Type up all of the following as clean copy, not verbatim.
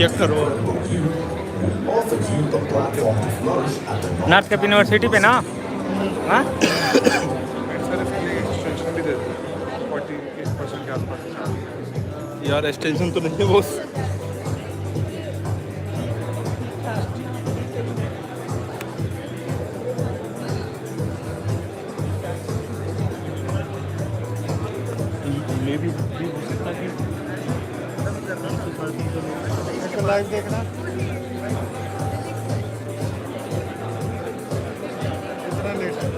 Check करो offers you the platform to flourish at the north cap university पे ना हाँ सर इसके लिए एक्सटेंशन भी दे दो 48% के आसपास यार एक्सटेंशन तो नहीं है बॉस मे भी हो सकता है कि लाइव देखना कितना लेट है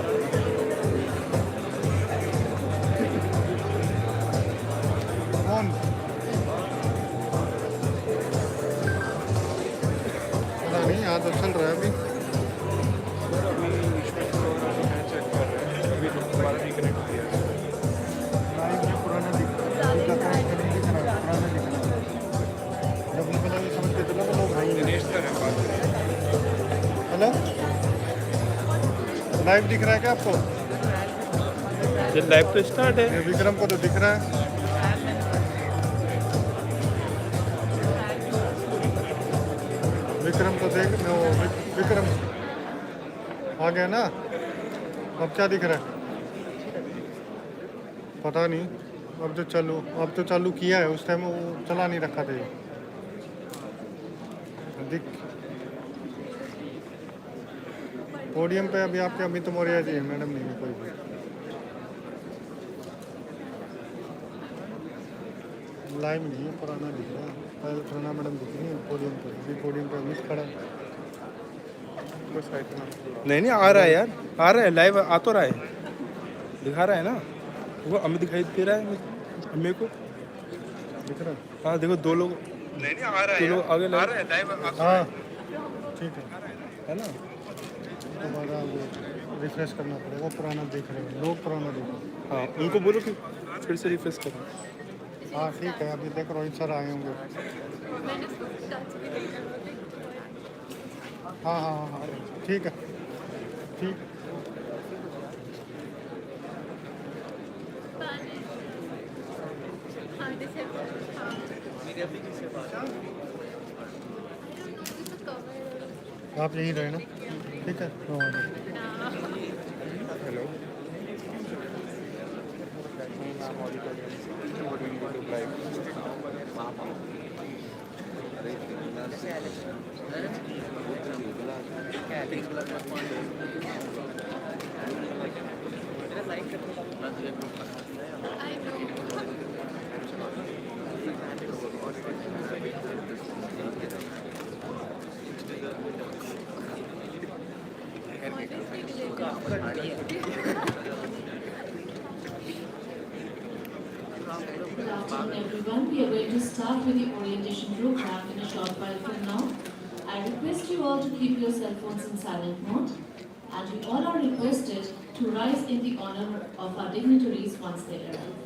कौन पता नहीं यहाँ तो चल रहा है अभी लाइव में पुराना दिख रहा है अभी का कनेक्ट नहीं दिख रहा है पुराना दिख रहा है जब निकला भी समझ के चला वो लोग भाई हेलो लाइव दिख रहा है क्या आपको ये लाइव तो स्टार्ट है ये विक्रम को तो दिख रहा है विक्रम को देख लो विक्रम आ गया ना अब क्या दिख रहा है पता नहीं अब तो चालू किया है उस टाइम वो चला नहीं रखा था ये दिख पोडियम पे अभी आपके अमित मौर्य जी है मैडम नहीं है कोई भी लाइव नहीं है पुराना दिख रहा है पहले पुराना मैडम दिख रही है पोडियम पे अभी पोडियम पे अमित खड़ा है नहीं आ रहा है यार आ रहा है लाइव आ तो रहा है दिखा रहा है ना वो हमें दिखाई दे रहा है मेरे को दिख रहा है हाँ देखो दो लोग नहीं आ रहा है लोग आगे आ रहा है लाइव हाँ ठीक है ना दोबारा वो रिफ्रेश करना पड़ेगा वो पुराना देख रहे हैं लोग पुराना देख रहे हैं हाँ उनको बोलो कि फिर से रिफ्रेश करो हाँ ठीक है अभी देख रोहित सर आए होंगे हाँ हाँ हाँ हाँ ठीक है ठीक आप यहीं रहे ना ठीक है hello Good afternoon, everyone. We are going to start with the orientation program in a short while from now. I request you all to keep your cell phones in silent mode, and you all are requested to rise in the honor of our dignitaries once they arrive.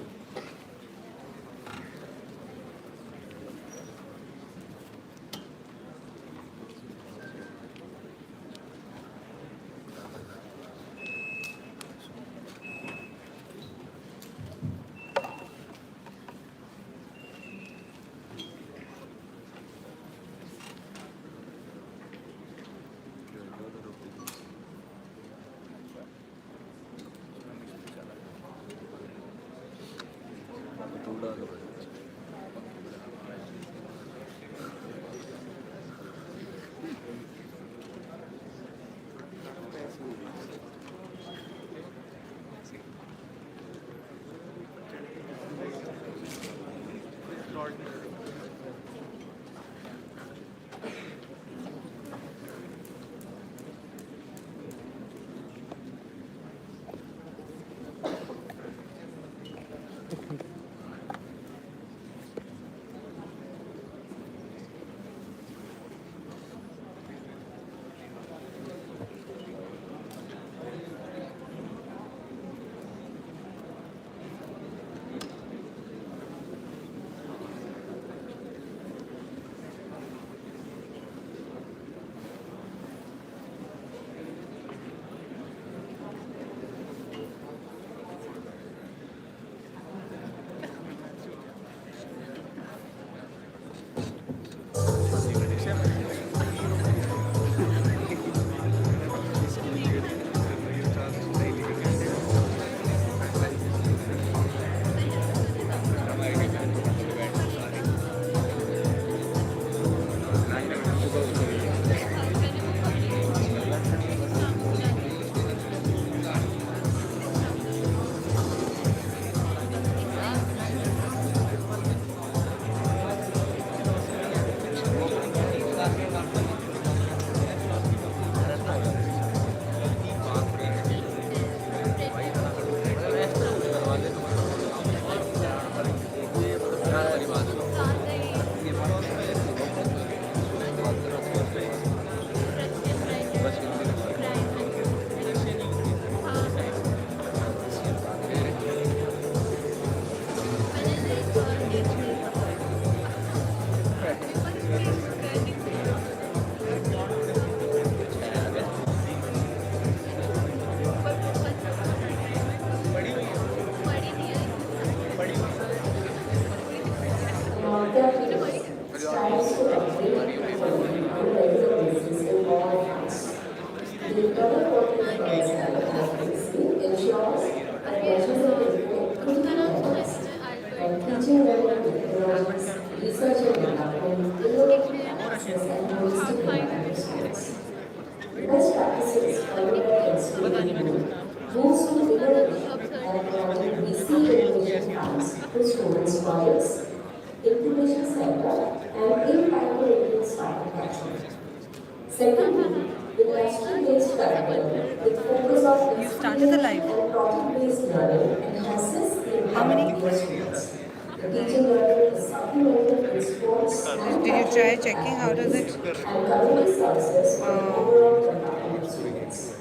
developing innovative access and holistic development skills. Best practices followed by principal include boosting innovation and providing VC innovation funds to students' projects, incubation center, and in-pioneering startup culture. Secondly, industry-based curriculum with focus on You started the experiential live. and project-based learning enhances the How many? empowerment of students. The teaching learning is supplemented with sports and Did you try cultural checking how does activities it? and community services for the overall development of students.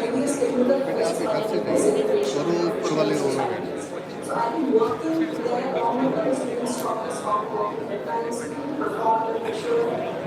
Previous technical corresponding presentation. और वो ऊपर वाले वो में बैठ So I've been working there along with the students from the strong working deadlines, perform the pressure,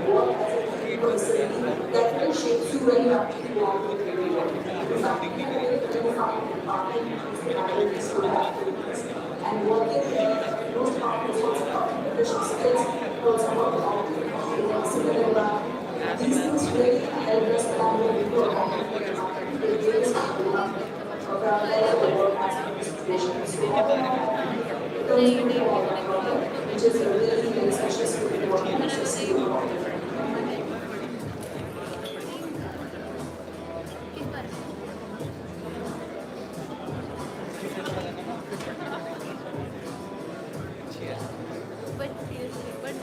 work as a team personally, that really shapes you when you actually work with everyone. Because I think that very unified department is having these good activities. And working there, those departments also have leadership skills, but also work along in a similar environment. These things really help us plan the people along with the department. It gives us a the work as a situation. So all in all, it comes to the product, which is a really successful work process. but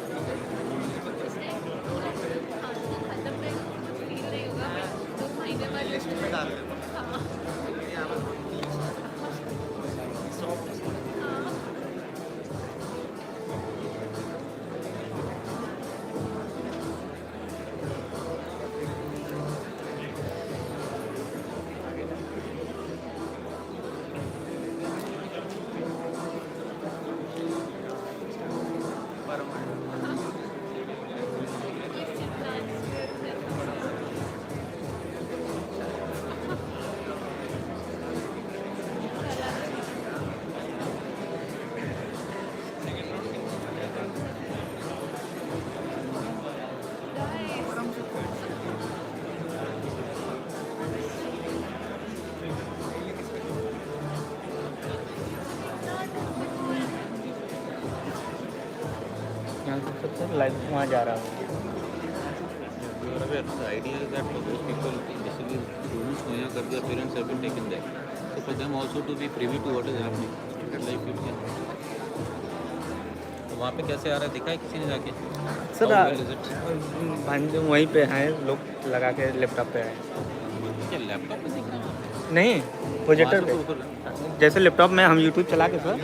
यहाँ से सबसे live वहाँ जा रहा हूँ. You are aware, the idea is that for those people, basically students को यहाँ करके parents have been taken there. So for them also to be privy to what is happening. Like you can. तो वहाँ पे कैसे आ रहा है दिखा है किसी ने जाके? Sir How well is it? भांजे वहीं पे हैं लोग लगा के लैपटॉप पे हैं. क्या लैपटॉप पे दिख रहा है? नहीं प्रोजेक्टर पे जैसे लैपटॉप में हम यूट्यूब चला के sir.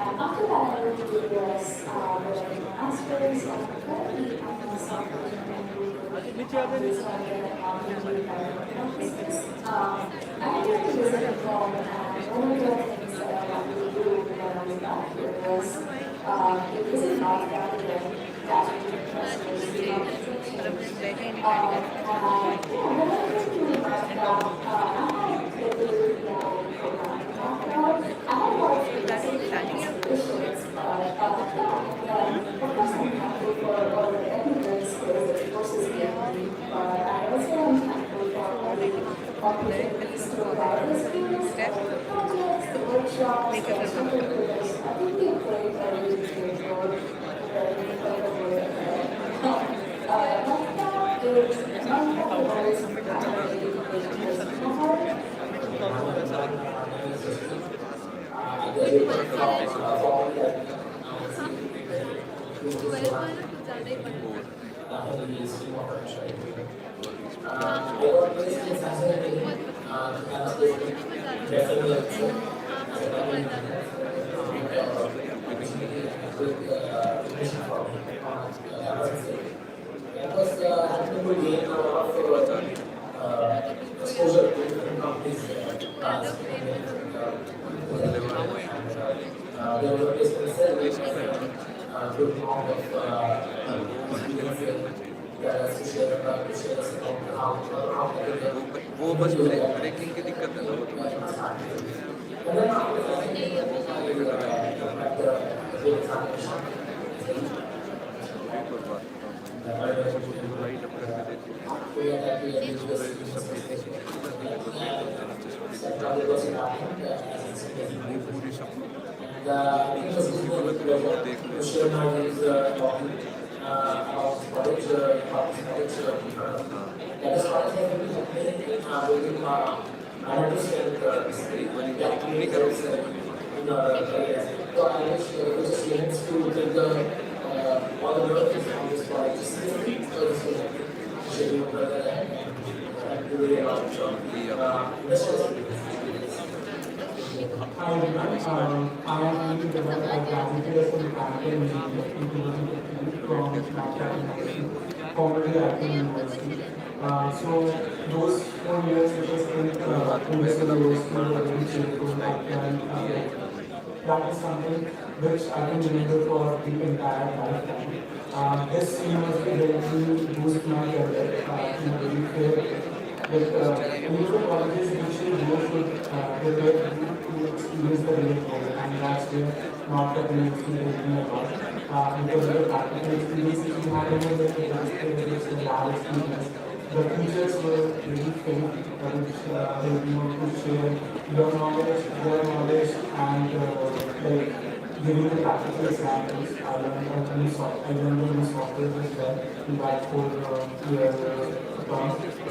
And after that, I went to the US, where I did my master's, and currently I'm a software engineer based on the business. I entered the business from, and one of the things that I wanted to do when I was back here was, it wasn't like that again, that investors do not and I, when I was doing my background, I had a particular programming background. I had a lot of expectations, but of course I'm thankful for all the technical skills that courses gave me, but I also am thankful for all the opportunities to apply those skills, the projects, the workshops, the interviews. I think we played a really great role in the career ahead. Like that is one of the roles that I really place in my heart. Exposure to different companies they were basically selling good amount of वो बस breaking की दिक्कत है ना वो तो I am into the work of graduated from Mechanical Engineering in 2015 from Commonwealth Acting University. So those 4 years which I spent investing in those two that is something which I can remember for the entire lifetime. This university really boost my career in a very fair with individual colleges usually go should prepare to experience the real world, and that's where not the university is doing a lot. Because of the practical experience we had over there, the lab experience, the teachers were really fair, which they could share your knowledge, their knowledge, and like giving the practical examples. I learned a new software as well in that 4 year term.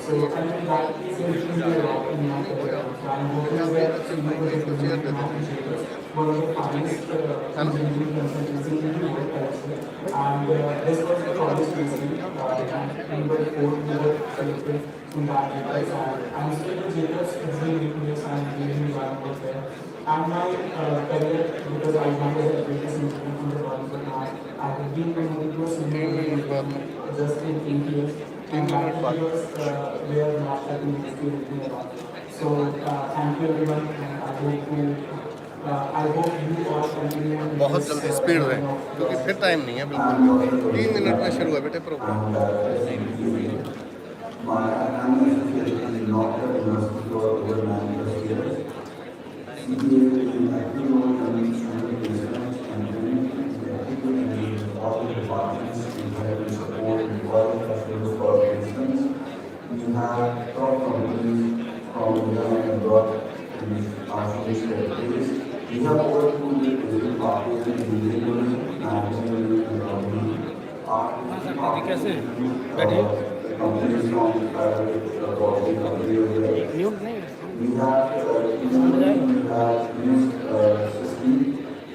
So I mean that is helping me a lot in my career. So I'm working with senior project engineering and initiatives, one of the finest engineering consultancy in the world, I would say. And this was the college recently, and we were 4 year selected in that Jacobs, and I'm still with Jacobs. It's been 8 years, and I'm really enjoying work there. And my career, because I wanted a greatest engineer from the world, but now I have been promoted to a senior engineer just in 8 years, and that is because where not having experience in a lot. So thank you everyone, and I hope you all continue. बहुत जल्दी speed है क्योंकि फिर time नहीं है बिल्कुल भी 3 minute में शुरू है बेटे programme I'm associated in North University for over 9 years. CPA in active role and placement and training is active in all the departments to help and support all the customers for placements. We have top companies from India and abroad in our territories. We have over 200 digital partners in engineering, management, and economy. Companies from private corporate companies as well. We have used SISTI,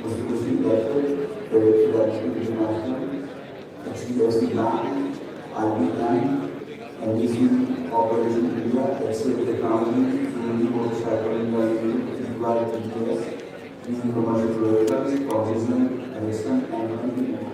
Muslim Method, Director International, HDFC Bank, IB Bank, NDC Corporation India, Excel Technology, Unity Motorcycle India, TPS, Green Commercial Vehicles, Cognizant, Ericsson, and many more.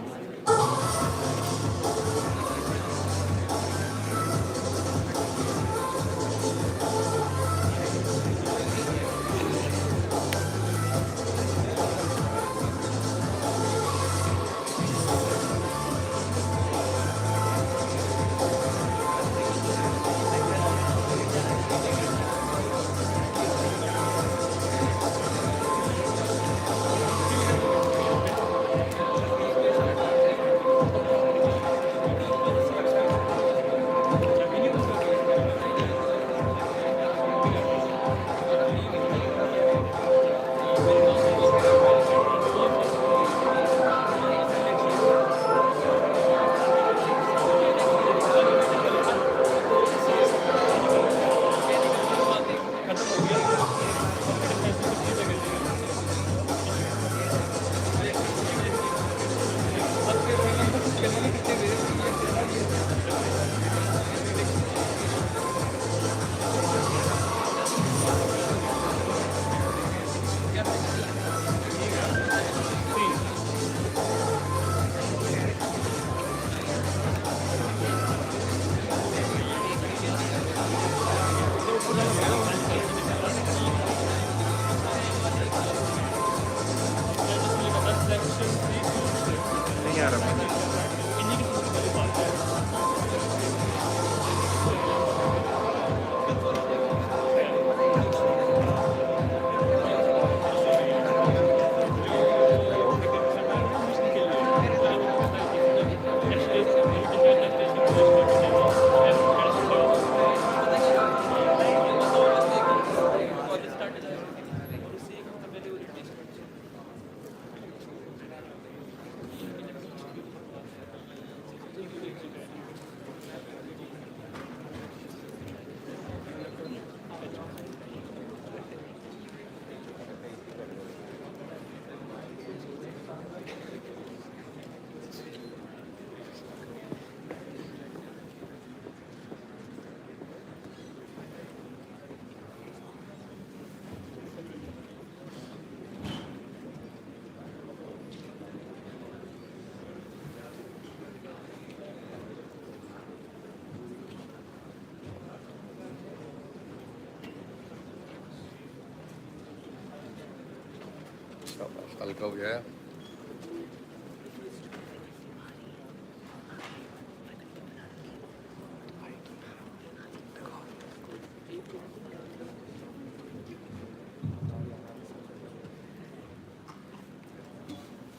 हल्का हो गया है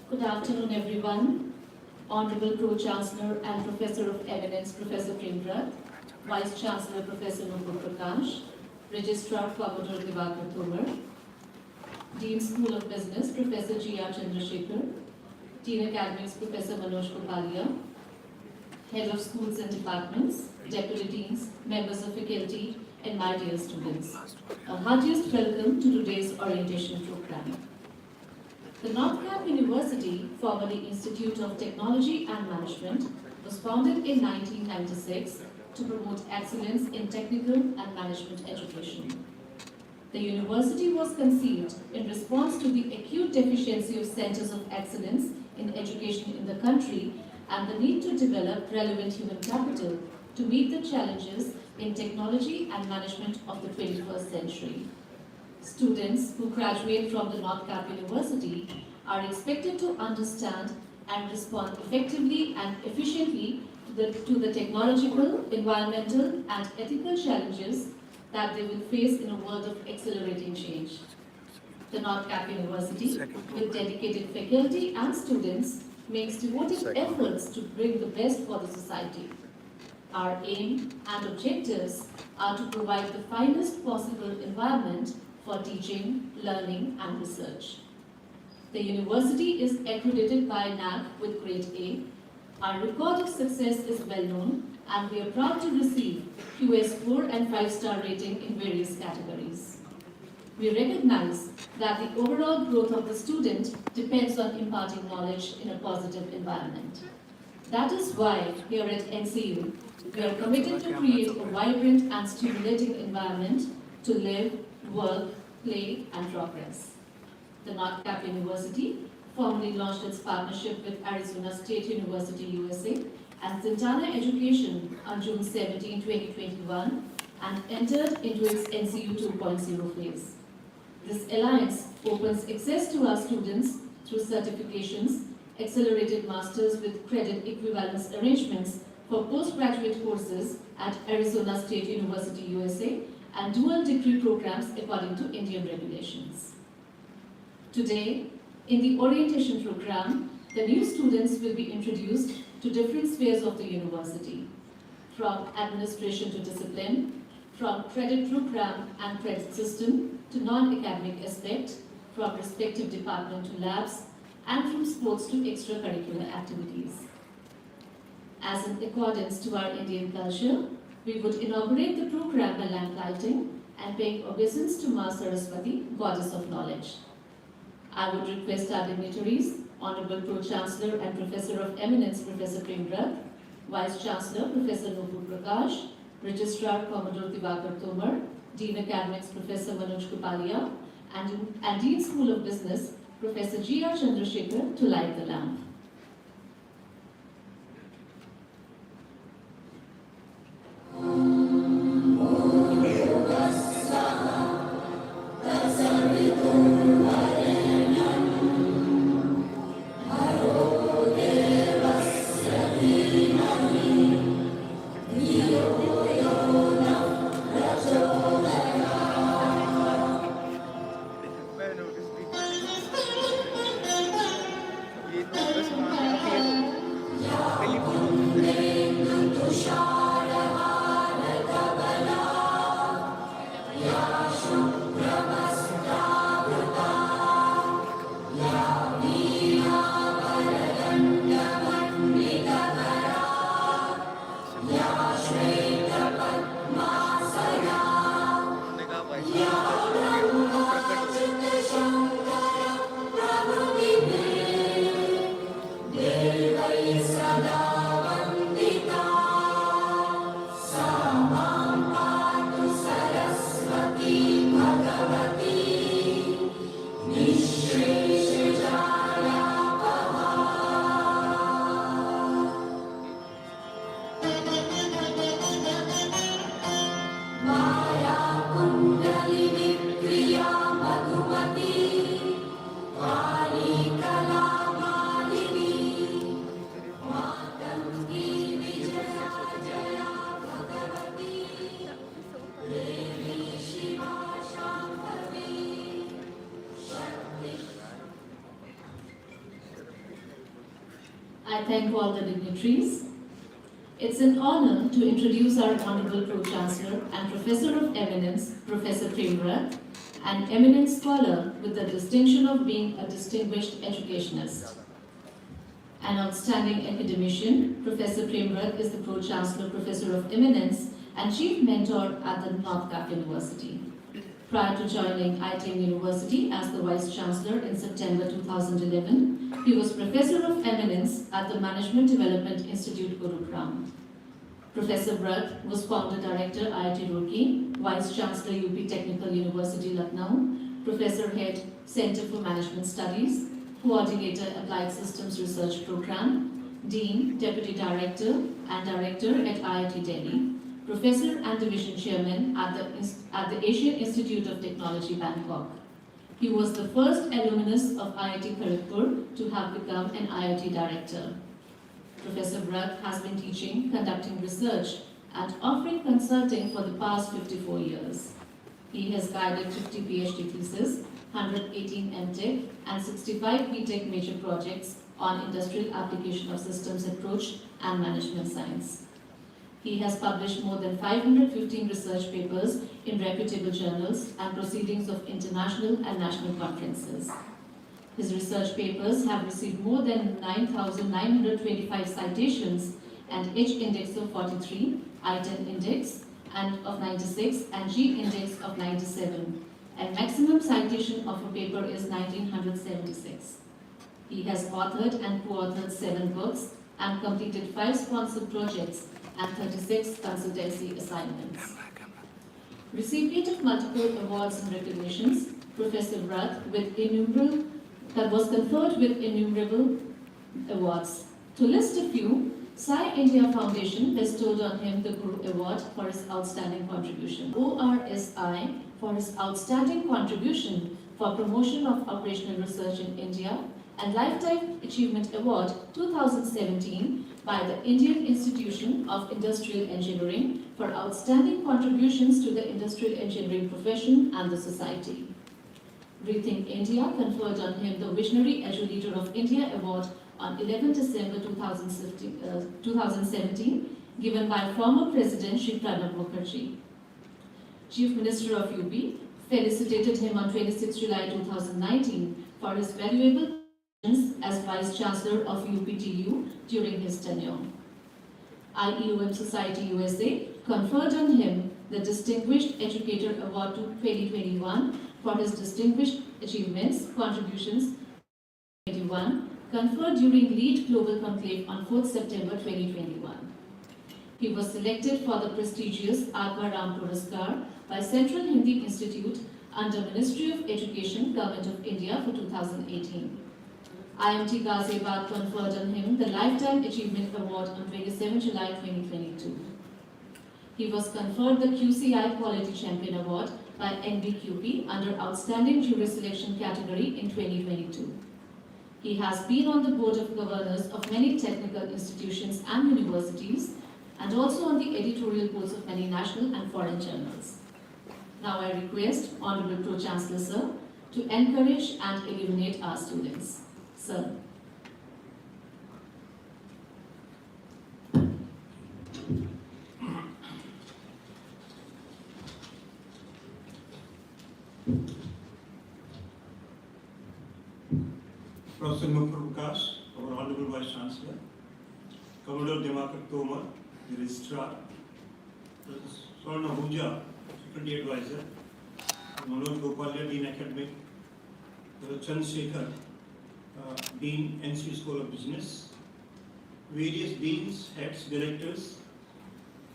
Good afternoon, everyone. Honorable Pro-Chancellor and Professor of Eminence, Professor Premrat, Vice Chancellor, Professor Nupur Prakash, Registrar Commodore Divakar Tomar, Dean School of Business, Professor G.R. Chandrasekhar, Dean Academics, Professor Manoj Kopalia, Head of Schools and Departments, Deputy Deans, members of faculty, and my dear students. A heartiest welcome to today's orientation program. The North Cap University, formerly Institute of Technology and Management, was founded in 1996 to promote excellence in technical and management education. The university was conceived in response to the acute deficiency of centers of excellence in education in the country and the need to develop relevant human capital to meet the challenges in technology and management of the 21st century. Students who graduate from the North Cap University are expected to understand and respond effectively and efficiently to the technological, environmental, and ethical challenges that they will face in a world of accelerating change. The North Cap University, with dedicated faculty and students, makes devoted efforts to bring the best for the society. Our aim and objectives are to provide the finest possible environment for teaching, learning, and research. The university is accredited by NAC with Grade A. Our record of success is well known, and we are proud to receive QS 4 and 5-star rating in various categories. We recognize that the overall growth of the student depends on imparting knowledge in a positive environment. That is why here at NCU, we are committed to create a vibrant and stimulating environment to live, work, play, and progress. The North Cap University formally launched its partnership with Arizona State University, USA, and Santana Education on June 17, 2021, and entered into its NCU 2.0 phase. This alliance opens access to our students through certifications, accelerated masters with credit equivalence arrangements for postgraduate courses at Arizona State University, USA, and dual degree programs according to Indian regulations. Today, in the orientation program, the new students will be introduced to different spheres of the university, from administration to discipline, from credit program and credit system to non-academic aspect, from respective department to labs, and from sports to extracurricular activities. As in accordance to our Indian culture, we would inaugurate the program by lamplighting and paying obeisance to Ma Saraswati, Goddess of Knowledge. I would request our dignitaries, Honorable Pro-Chancellor and Professor of Eminence, Professor Premrat, Vice-Chancellor, Professor Nupur Prakash, Registrar Commodore Divakar Tomar, Dean Academics, Professor Manoj Kopalia, and Dean School of Business, Professor G.R. Chandrasekhar, to light the lamp. I thank all the dignitaries. It's an honor to introduce our Honorable Pro-Chancellor and Professor of Eminence, Professor Premrat, an eminent scholar with the distinction of being a distinguished educationist. An outstanding academician, Professor Premrat is the Pro-Chancellor Professor of Eminence and Chief Mentor at the North Cap University. Prior to joining ITM University as the Vice Chancellor in September 2011, he was Professor of Eminence at the Management Development Institute, Gurugram. Professor Bharat was Founder Director IIT Roorkee, Vice Chancellor UP Technical University Lucknow, Professor Head Center for Management Studies, Coordinator Applied Systems Research Program, Dean, Deputy Director and Director at IIT Delhi, Professor and Division Chairman at the Asian Institute of Technology, Bangkok. He was the first alumnus of IIT Kharagpur to have become an IIT Director. Professor Bharat has been teaching, conducting research, and offering consulting for the past 54 years. He has guided 50 PhD theses, 118 MTech, and 65 BTech major projects on industrial application of systems approach and management science. He has published more than 515 research papers in reputable journals and proceedings of international and national conferences. His research papers have received more than 9,925 citations and H index of 43, I-10 index of 96 and G index of 97, and maximum citation of a paper is 1976. He has authored and co-authored 7 books and completed 5 sponsored projects and 36 consultancy assignments. Recipient of multiple awards and recognitions, Professor Bharat was conferred with innumerable awards. To list a few, Sai India Foundation bestowed on him the Guru Award for his outstanding contribution, ORSI for his outstanding contribution for promotion of operational research in India, and Lifetime Achievement Award 2017 by the Indian Institution of Industrial Engineering for outstanding contributions to the industrial engineering profession and the society. Rethink India conferred on him the Visionary Educator of India Award on 11 December 2017, given by former President Shri Pranab Mukherjee. Chief Minister of UP felicitated him on 26 July 2019 for his valuable as Vice Chancellor of UPTU during his tenure. IEOM Society USA conferred on him the Distinguished Educator Award 2021 for his distinguished achievements, contributions 2021, conferred during Lead Global Conclave on 4th September 2021. He was selected for the prestigious Atma Ram Puraskar by Central Hindi Institute under Ministry of Education, Government of India for 2018. IMT Ghaziabad conferred on him the Lifetime Achievement Award on 27 July 2022. He was conferred the QCI Quality Champion Award by NBQP under Outstanding Jury Selection category in 2022. He has been on the Board of Governors of many technical institutions and universities, and also on the editorial boards of many national and foreign journals. Now I request Honorable Pro-Chancellor Sir to encourage and illuminate our students. Sir. Professor Mukher Prakash, our Honorable Vice Chancellor, Commodore Dimakar Tomar, the Registrar, Swarna Huja, Faculty Advisor, Manoj Gopalia, Dean Academic, Chand Shekhar, Dean, NC School of Business, various deans, heads, directors,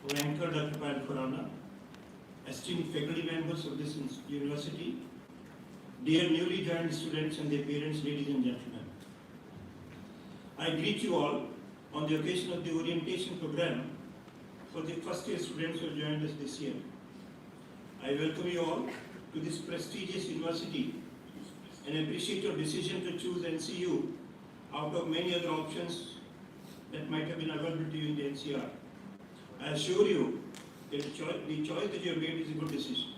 our anchor Dr. Payal Khurana, esteemed faculty members of this university, dear newly joined students and their parents, ladies and gentlemen. I greet you all on the occasion of the orientation program for the first year students who have joined us this year. I welcome you all to this prestigious university and appreciate your decision to choose NCU out of many other options that might have been available to you in the NCR. I assure you that the choice that you have made is a good decision.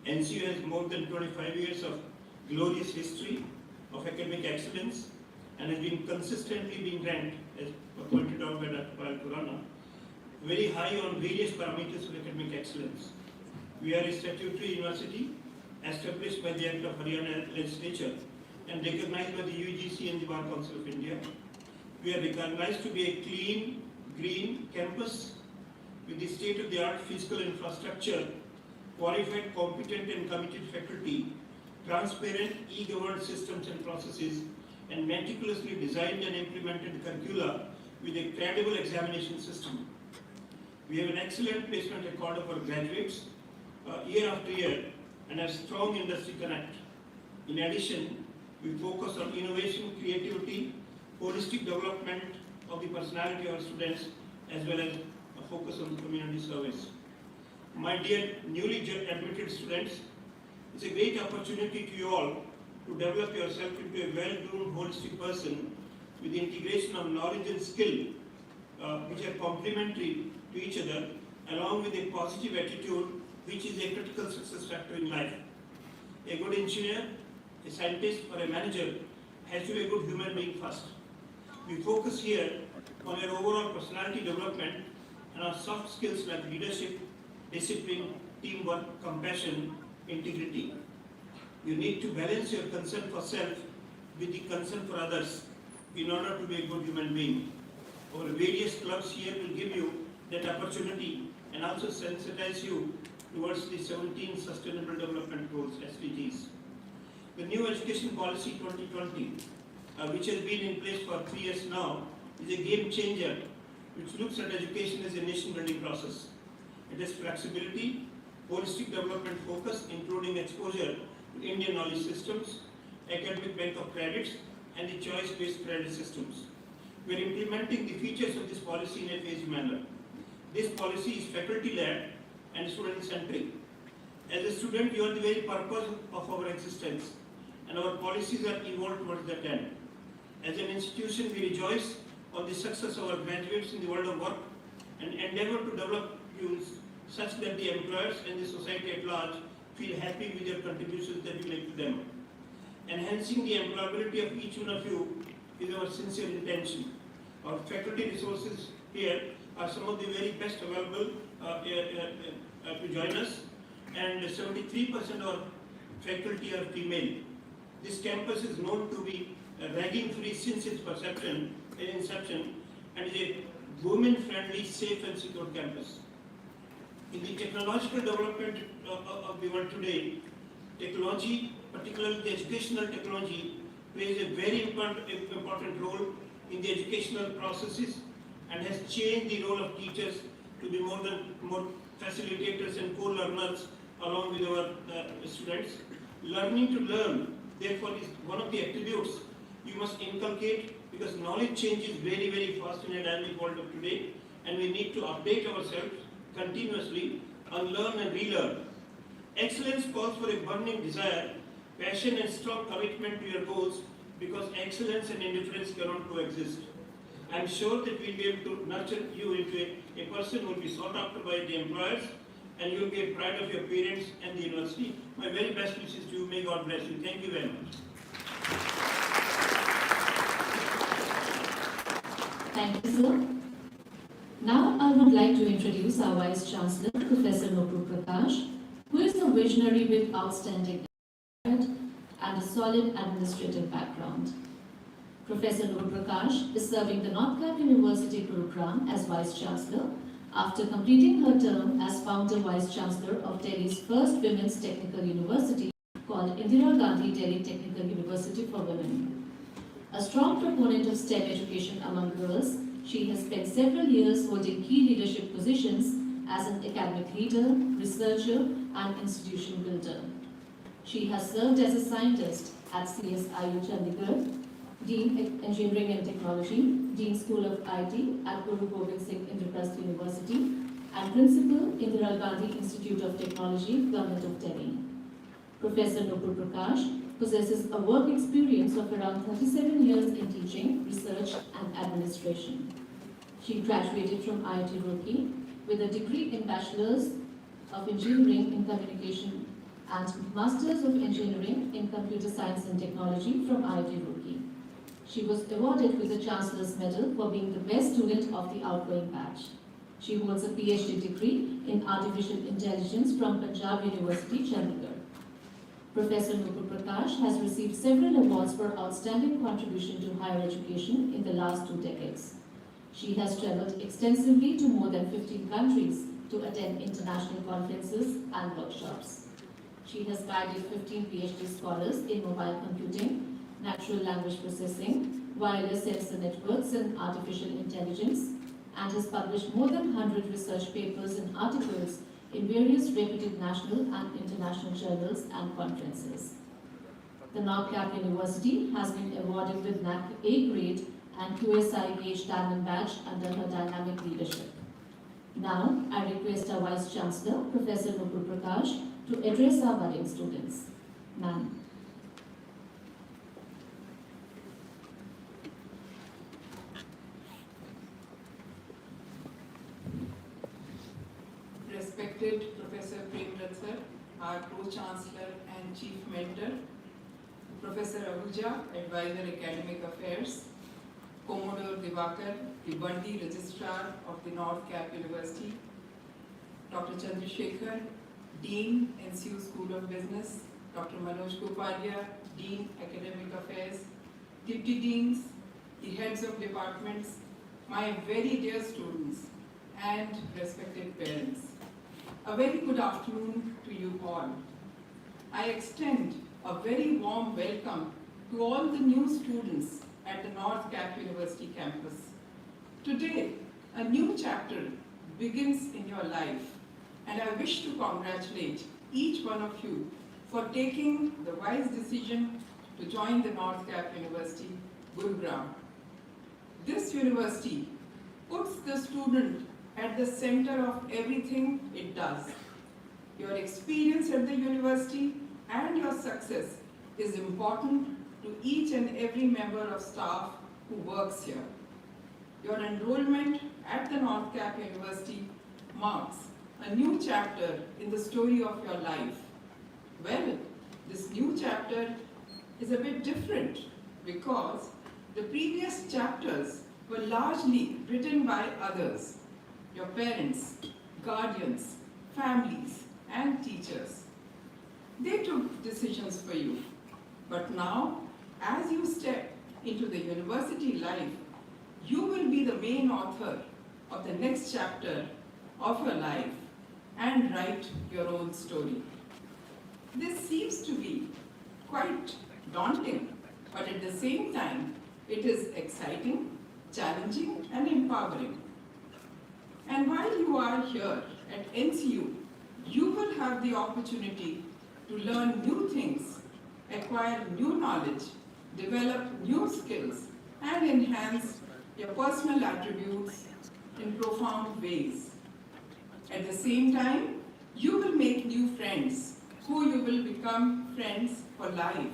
NCU has more than 25 years of glorious history of academic excellence and has been consistently being ranked, as pointed out by Dr. Payal Khurana, very high on various parameters of academic excellence. We are a statutory university established by the Act of Haryana Legislature and recognized by the UGC and the Bar Council of India. We are recognized to be a clean, green campus with the state-of-the-art physical infrastructure, qualified, competent and committed faculty, transparent e-governed systems and processes, and meticulously designed and implemented curricula with a credible examination system. We have an excellent placement record of our graduates year after year and have strong industry connect. In addition, we focus on innovation, creativity, holistic development of the personality of our students, as well as a focus on community service. My dear newly admitted students, it's a great opportunity to you all to develop yourself into a well-groomed, holistic person with the integration of knowledge and skill which are complementary to each other, along with a positive attitude which is a critical success factor in life. A good engineer, a scientist or a manager has to be a good human being first. We focus here on your overall personality development and on soft skills like leadership, discipline, teamwork, compassion, integrity. You need to balance your concern for self with the concern for others in order to be a good human being. Our various clubs here will give you that opportunity and also sensitize you towards the 17 Sustainable Development Goals, SDGs. The new Education Policy 2020, which has been in place for 3 years now, is a game changer which looks at education as a nation building process. It has flexibility, holistic development focus, including exposure to Indian knowledge systems, academic bank of credits, and the choice-based credit systems. We are implementing the features of this policy in a phased manner. This policy is faculty-led and student-centric. As a student, you are the very purpose of our existence, and our policies are evolved towards that end. As an institution, we rejoice on the success of our graduates in the world of work and endeavor to develop skills such that the employers and the society at large feel happy with their contributions that we make to them. Enhancing the employability of each one of you is our sincere intention. Our faculty resources here are some of the very best available to join us, and 73% of our faculty are female. This campus is known to be ragging-free since its inception, and is a women-friendly, safe and secure campus. In the technological development of the world today, technology, particularly the educational technology, plays a very important role in the educational processes and has changed the role of teachers to be more facilitators and co-learners along with our students. Learning to learn, therefore, is one of the attributes you must inculcate, because knowledge changes very, very fast in a dynamic world of today, and we need to update ourselves continuously, unlearn and relearn. Excellence calls for a burning desire, passion and strong commitment to your goals, because excellence and indifference cannot coexist. I am sure that we will be able to nurture you into a person who will be sought after by the employers, and you will be a pride of your parents and the university. My very best wishes to you. May God bless you. Thank you very much. Thank you, sir. Now I would like to introduce our Vice Chancellor, Professor Nupur Prakash, who is a visionary with outstanding and a solid administrative background. Professor Nupur Prakash is serving the North Cap University Gurugram as Vice Chancellor after completing her term as Founder Vice Chancellor of Delhi's first women's technical university called Indira Gandhi Delhi Technical University for Women. A strong proponent of STEM education among girls, she has spent several years holding key leadership positions as an academic leader, researcher, and institution builder. She has served as a scientist at CSIU Chandigarh, Dean Engineering and Technology, Dean School of IT at Guru Gobind Singh Indraprasth University, and Principal, Indira Gandhi Institute of Technology, Government of Delhi. Professor Nupur Prakash possesses a work experience of around 37 years in teaching, research, and administration. She graduated from IIT Roorkee with a degree in Bachelor's of Engineering in Communication and Masters of Engineering in Computer Science and Technology from IIT Roorkee. She was awarded with the Chancellor's Medal for being the best student of the outgoing batch. She holds a PhD degree in Artificial Intelligence from Punjab University, Chandigarh. Professor Nupur Prakash has received several awards for outstanding contribution to higher education in the last 2 decades. She has traveled extensively to more than 15 countries to attend international conferences and workshops. She has guided 15 PhD scholars in mobile computing, natural language processing, wireless sensor networks and artificial intelligence, and has published more than 100 research papers and articles in various reputed national and international journals and conferences. The NORCAP University has been awarded with NAC A grade and QSI Gage Diamond Badge under her dynamic leadership. Now, I request our Vice Chancellor, Professor Nupur Prakash, to address our budding students. Ma'am. Respected Professor Premrat sir, our Pro-Chancellor and Chief Mentor, Professor Ahuja, Advisor Academic Affairs, Commodore Divakar, the Bundy Registrar of the North Cap University, Dr. Chandrasekhar, Dean, NCU School of Business, Dr. Manoj Gopalia, Dean, Academic Affairs, Deputy Deans, the heads of departments, my very dear students, and respected parents. A very good afternoon to you all. I extend a very warm welcome to all the new students at the North Cap University campus. Today, a new chapter begins in your life, and I wish to congratulate each one of you for taking the wise decision to join the North Cap University, Gurugram. This university puts the student at the center of everything it does. Your experience at the university and your success is important to each and every member of staff who works here. Your enrollment at the North Cap University marks a new chapter in the story of your life. Well, this new chapter is a bit different because the previous chapters were largely written by others, your parents, guardians, families, and teachers. They took decisions for you. But now, as you step into the university life, you will be the main author of the next chapter of your life and write your own story. This seems to be quite daunting, but at the same time, it is exciting, challenging, and empowering. And while you are here at NCU, you will have the opportunity to learn new things, acquire new knowledge, develop new skills, and enhance your personal attributes in profound ways. At the same time, you will make new friends who you will become friends for life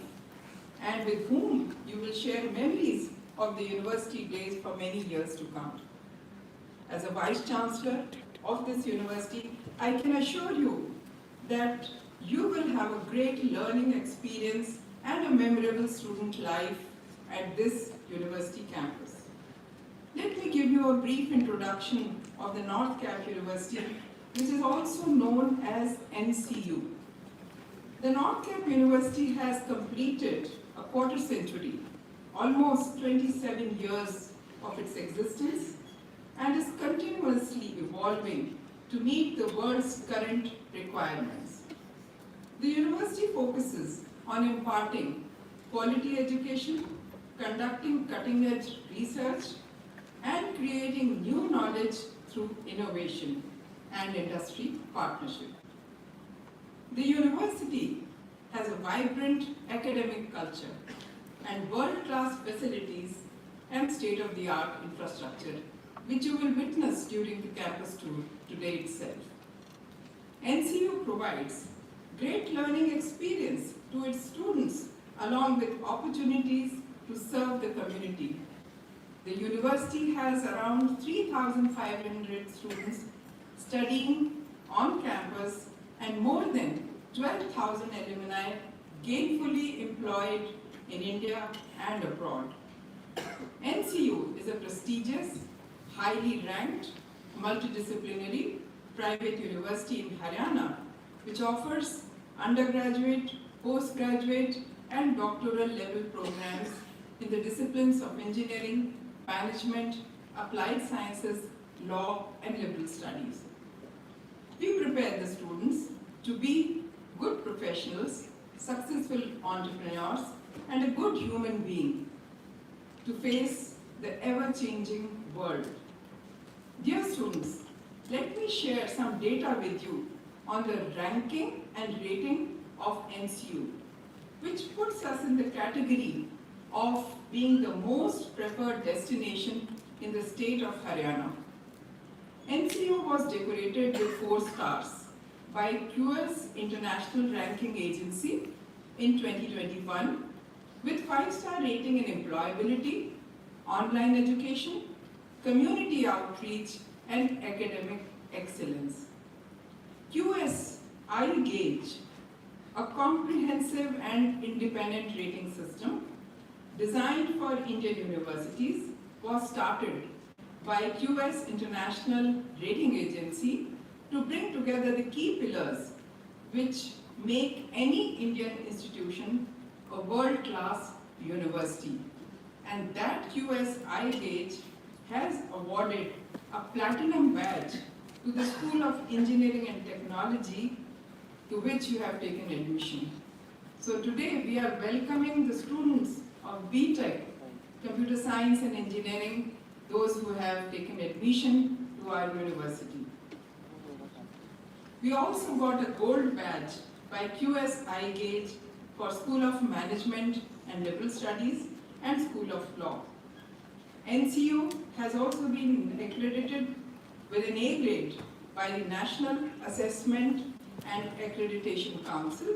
and with whom you will share memories of the university days for many years to come. As a Vice Chancellor of this university, I can assure you that you will have a great learning experience and a memorable student life at this university campus. Let me give you a brief introduction of the North Cap University, which is also known as NCU. The North Cap University has completed a quarter century, almost 27 years of its existence, and is continuously evolving to meet the world's current requirements. The university focuses on imparting quality education, conducting cutting-edge research, and creating new knowledge through innovation and industry partnership. The university has a vibrant academic culture and world-class facilities and state-of-the-art infrastructure, which you will witness during the campus tour today itself. NCU provides great learning experience to its students along with opportunities to serve the community. The university has around 3,500 students studying on campus and more than 12,000 alumni gainfully employed in India and abroad. NCU is a prestigious, highly ranked, multidisciplinary private university in Haryana, which offers undergraduate, postgraduate and doctoral level programs in the disciplines of engineering, management, applied sciences, law, and liberal studies. We prepare the students to be good professionals, successful entrepreneurs, and a good human being to face the ever-changing world. Dear students, let me share some data with you on the ranking and rating of NCU, which puts us in the category of being the most preferred destination in the state of Haryana. NCU was decorated with 4 stars by QS International Ranking Agency in 2021 with 5-star rating in employability, online education, community outreach, and academic excellence. QS iGauge, a comprehensive and independent rating system designed for Indian universities, was started by QS International Rating Agency to bring together the key pillars which make any Indian institution a world-class university. And that QS iGauge has awarded a platinum badge to the School of Engineering and Technology to which you have taken admission. So today we are welcoming the students of BTech, Computer Science and Engineering, those who have taken admission to our university. We also got a gold badge by QS iGauge for School of Management and Liberal Studies and School of Law. NCU has also been accredited with an A grade by the National Assessment and Accreditation Council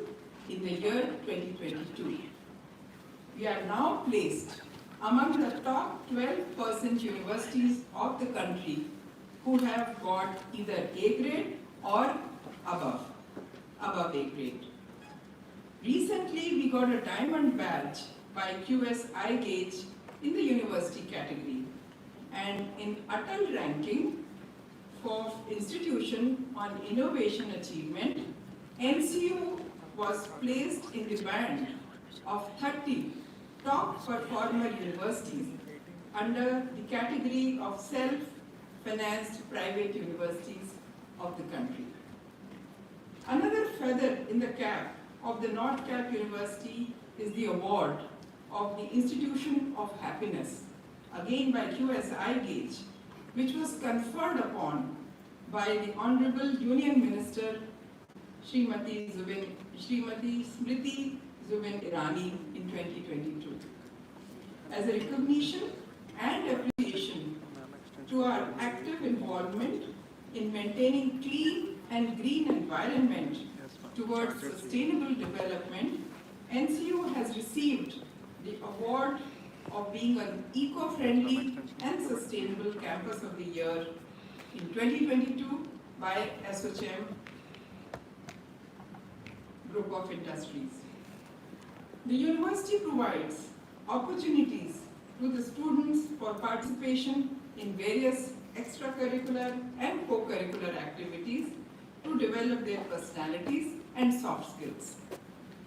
in the year 2022. We are now placed among the top 12% universities of the country who have got either A grade or above A grade. Recently, we got a diamond badge by QS iGauge in the university category, and in Atal ranking for institution on innovation achievement, NCU was placed in the band of 30 top performer universities under the category of self-financed private universities of the country. Another feather in the cap of the North Cap University is the award of the Institution of Happiness, again by QS iGauge, which was conferred upon by the Honorable Union Minister Srimati Smriti Zubin Irani in 2022. As a recognition and appreciation to our active involvement in maintaining clean and green environment towards sustainable development, NCU has received the award of being an eco-friendly and sustainable campus of the year in 2022 by ASSOCHAM Group of Industries. The university provides opportunities to the students for participation in various extracurricular and co-curricular activities to develop their personalities and soft skills.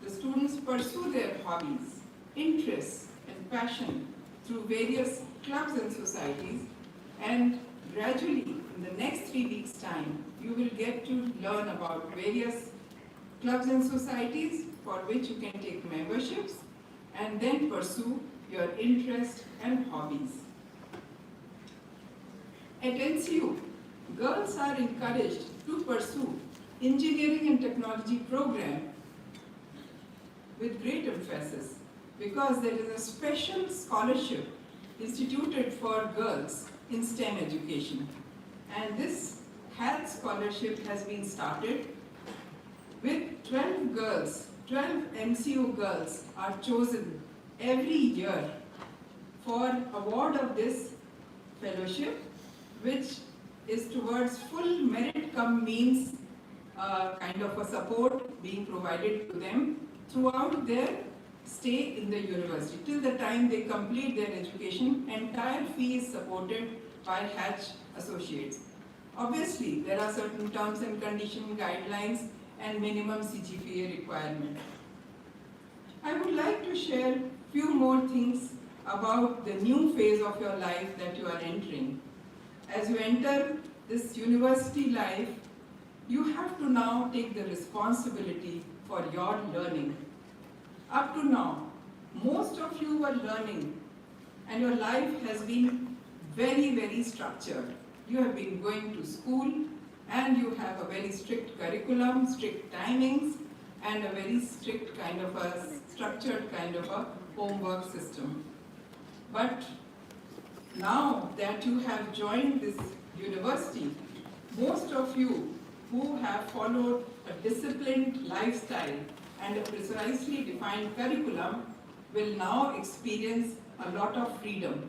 The students pursue their hobbies, interests, and passion through various clubs and societies, and gradually, in the next 3 weeks' time, you will get to learn about various clubs and societies for which you can take memberships and then pursue your interests and hobbies. At NCU, girls are encouraged to pursue engineering and technology program with great emphasis because there is a special scholarship instituted for girls in STEM education. And this health scholarship has been started with 12 girls, 12 NCU girls are chosen every year for award of this fellowship, which is towards full merit cum means kind of a support being provided to them throughout their stay in the university. Till the time they complete their education, entire fee is supported by Hatch Associates. Obviously, there are certain terms and condition guidelines and minimum CGPA requirement. I would like to share few more things about the new phase of your life that you are entering. As you enter this university life, you have to now take the responsibility for your learning. Up to now, most of you were learning and your life has been very, very structured. You have been going to school and you have a very strict curriculum, strict timings, and a very strict kind of a structured kind of a homework system. But now that you have joined this university, most of you who have followed a disciplined lifestyle and a precisely defined curriculum will now experience a lot of freedom.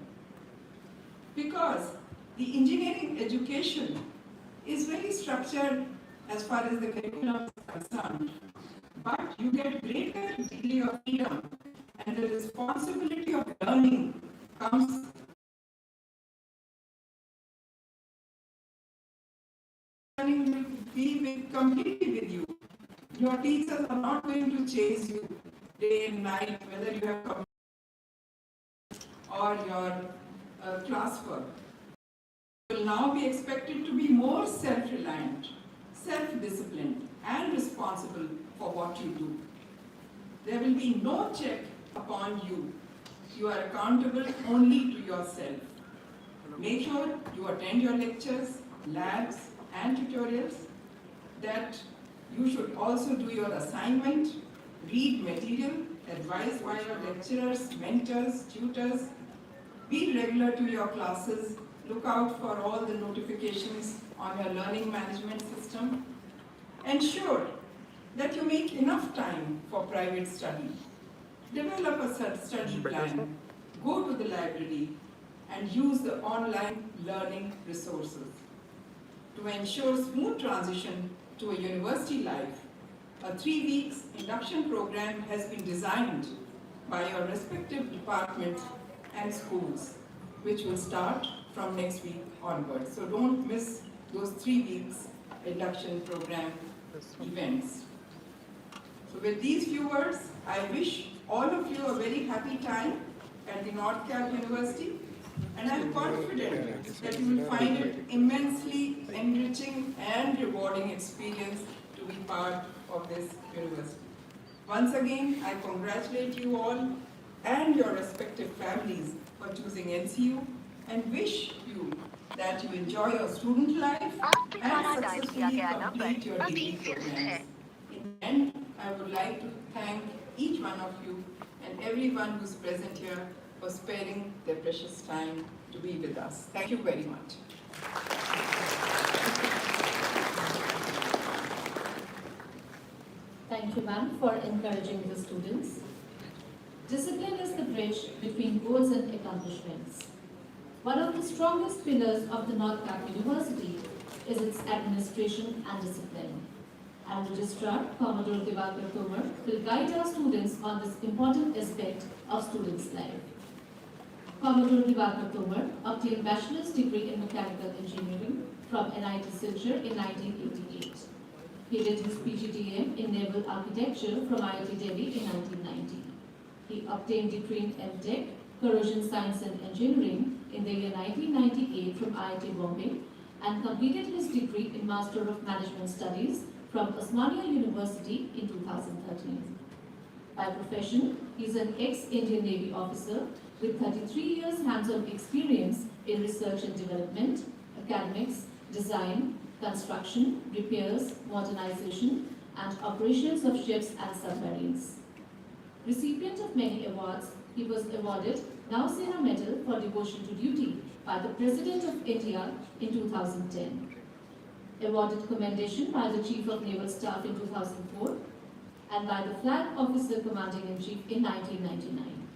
Because the engineering education is very structured as far as the curriculum is concerned, but you get greater degree of freedom and the responsibility of learning comes learning will be completely with you. Your teachers are not going to chase you day and night, whether you have come or your classwork. You will now be expected to be more self-reliant, self-disciplined, and responsible for what you do. There will be no check upon you. You are accountable only to yourself. Make sure you attend your lectures, labs, and tutorials, that you should also do your assignment, read material advised by your lecturers, mentors, tutors, be regular to your classes, look out for all the notifications on your learning management system, ensure that you make enough time for private study, develop a study plan, go to the library, and use the online learning resources. To ensure smooth transition to a university life, a 3 weeks induction program has been designed by your respective departments and schools, which will start from next week onwards. So don't miss those 3 weeks induction program events. So with these few words, I wish all of you a very happy time at the North Cal University, and I am confident that you will find it immensely enriching and rewarding experience to be part of this university. Once again, I congratulate you all and your respective families for choosing NCU and wish you that you enjoy your student life and successfully complete your degree programs. In the end, I would like to thank each one of you and everyone who's present here for sparing their precious time to be with us. Thank you very much. Thank you, ma'am, for encouraging the students. Discipline is the bridge between goals and accomplishments. One of the strongest pillars of the North Cal University is its administration and discipline. And Registrar Commodore Divakar Tomar will guide our students on this important aspect of students' life. Commodore Divakar Tomar obtained bachelor's degree in mechanical engineering from NIT Silchar in 1988. He did his PGDM in naval architecture from IIT Delhi in 1990. He obtained degree in MTech, corrosion science and engineering in the year 1998 from IIT Bombay and completed his degree in Master of Management Studies from Osmania University in 2013. By profession, he is an ex-Indian Navy officer with 33 years hands-on experience in research and development, academics, design, construction, repairs, modernization, and operations of ships and submarines. Recipient of many awards, he was awarded Nausena Medal for Devotion to Duty by the President of India in 2010. Awarded commendation by the Chief of Naval Staff in 2004 and by the Flag Officer Commanding-in-Chief in 1999.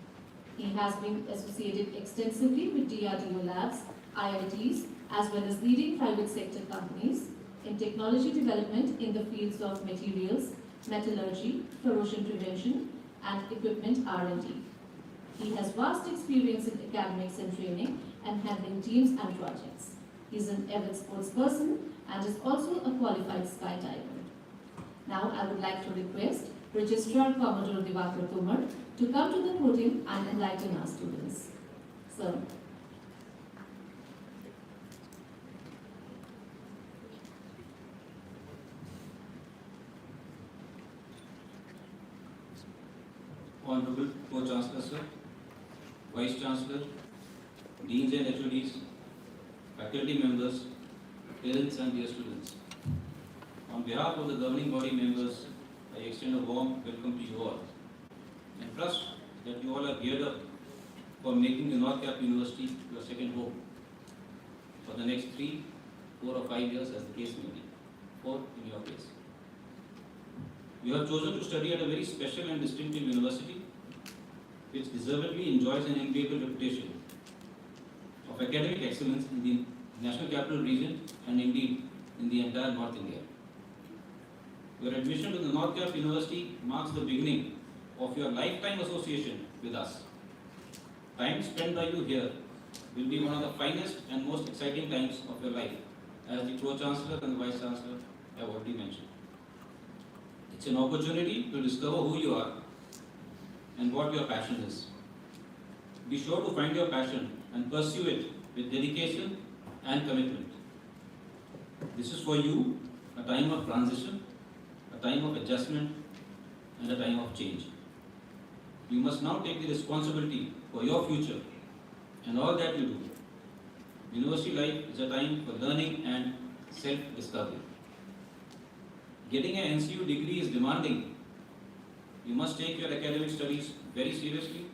He has been associated extensively with DRDO labs, IITs, as well as leading private sector companies in technology development in the fields of materials, metallurgy, corrosion prevention, and equipment R&D. He has vast experience in academics and training and handling teams and projects. He is an avid sports person and is also a qualified skydiver. Now I would like to request Registrar Commodore Divakar Tomar, to come to the podium and enlighten our students. Sir. Honorable Co-Chancellor Sir, Vice Chancellor, Deans and HODs, faculty members, parents and dear students. On behalf of the governing body members, I extend a warm welcome to you all and trust that you all are geared up for making the North Cap University your second home for the next 3, 4 or 5 years as the case may be, or in your case. You have chosen to study at a very special and distinctive university which deservedly enjoys an enviable reputation of academic excellence in the National Capital Region and indeed in the entire North India. Your admission to the North Cap University marks the beginning of your lifetime association with us. Time spent by you here will be one of the finest and most exciting times of your life, as the Pro-Chancellor and the Vice Chancellor have already mentioned. It's an opportunity to discover who you are and what your passion is. Be sure to find your passion and pursue it with dedication and commitment. This is for you a time of transition, a time of adjustment, and a time of change. You must now take the responsibility for your future and all that you do. University life is a time for learning and self-discovery. Getting an NCU degree is demanding. You must take your academic studies very seriously.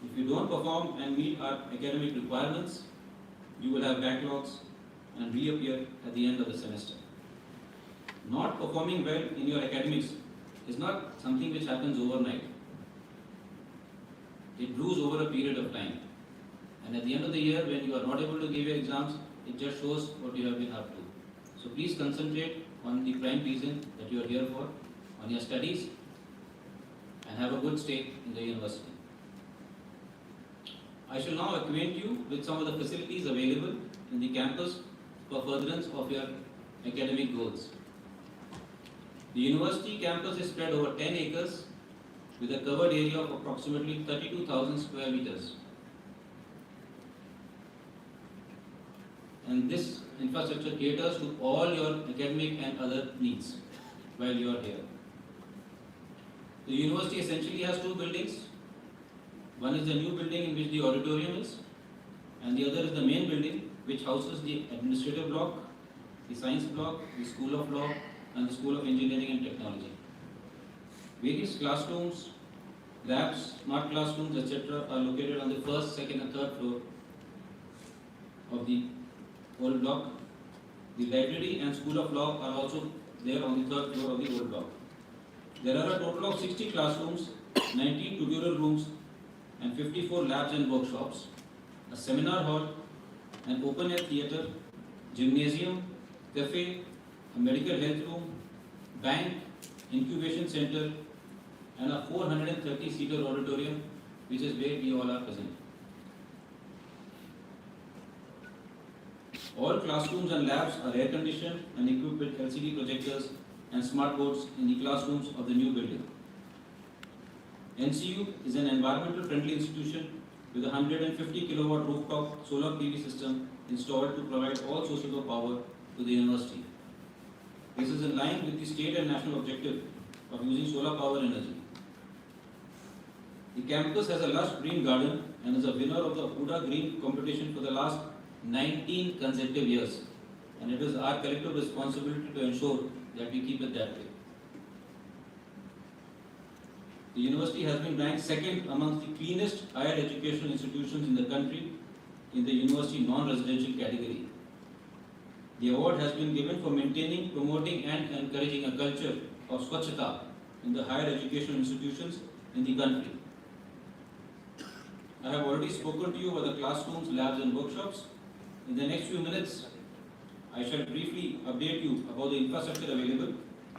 If you don't perform and meet our academic requirements, you will have backlogs and reappear at the end of the semester. Not performing well in your academics is not something which happens overnight. It brews over a period of time. And at the end of the year, when you are not able to give your exams, it just shows what you have been up to. So please concentrate on the prime reason that you are here for, on your studies, and have a good stay in the university. I shall now acquaint you with some of the facilities available in the campus for furtherance of your academic goals. The university campus is spread over 10 acres with a covered area of approximately 32,000 square meters. And this infrastructure caters to all your academic and other needs while you are here. The university essentially has 2 buildings. One is the new building in which the auditorium is, and the other is the main building which houses the administrative block, the science block, the School of Law, and the School of Engineering and Technology. Various classrooms, labs, smart classrooms, etc. are located on the first, second, and third floor of the old block. The library and School of Law are also there on the third floor of the old block. There are a total of 60 classrooms, 19 tutorial rooms, and 54 labs and workshops, a seminar hall, an open-air theatre, gymnasium, cafe, a medical health room, bank, incubation center, and a 430-seater auditorium, which is where we all are present. All classrooms and labs are air-conditioned and equipped with LCD projectors and smart boards in the classrooms of the new building. NCU is an environmental friendly institution with a 150 kilowatt rooftop solar PV system installed to provide all sources of power to the university. This is in line with the state and national objective of using solar power energy. The campus has a lush green garden and is a winner of the Huda Green competition for the last 19 consecutive years, and it is our collective responsibility to ensure that we keep it that way. The university has been ranked second amongst the cleanest higher educational institutions in the country in the university non-residential category. The award has been given for maintaining, promoting and encouraging a culture of Swachhata in the higher educational institutions in the country. I have already spoken to you about the classrooms, labs and workshops. In the next few minutes, I shall briefly update you about the infrastructure available,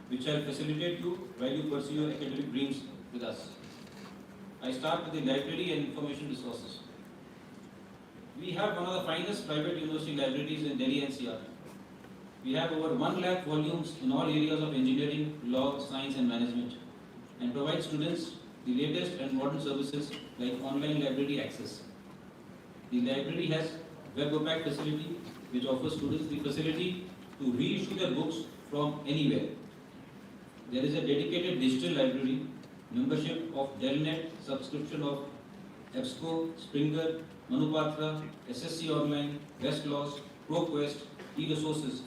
which shall facilitate you while you pursue your academic dreams with us. I start with the library and information resources. We have one of the finest private university libraries in Delhi NCR. We have over 1 lakh volumes in all areas of engineering, law, science and management. and provides students the latest and modern services like online library access. The library has web OPAC facility which offers students the facility to reissue their books from anywhere. There is a dedicated digital library, membership of Delnet, subscription of EBSCO, Springer, Manupatra, SSC Online, Westlaws, ProQuest, e-resources,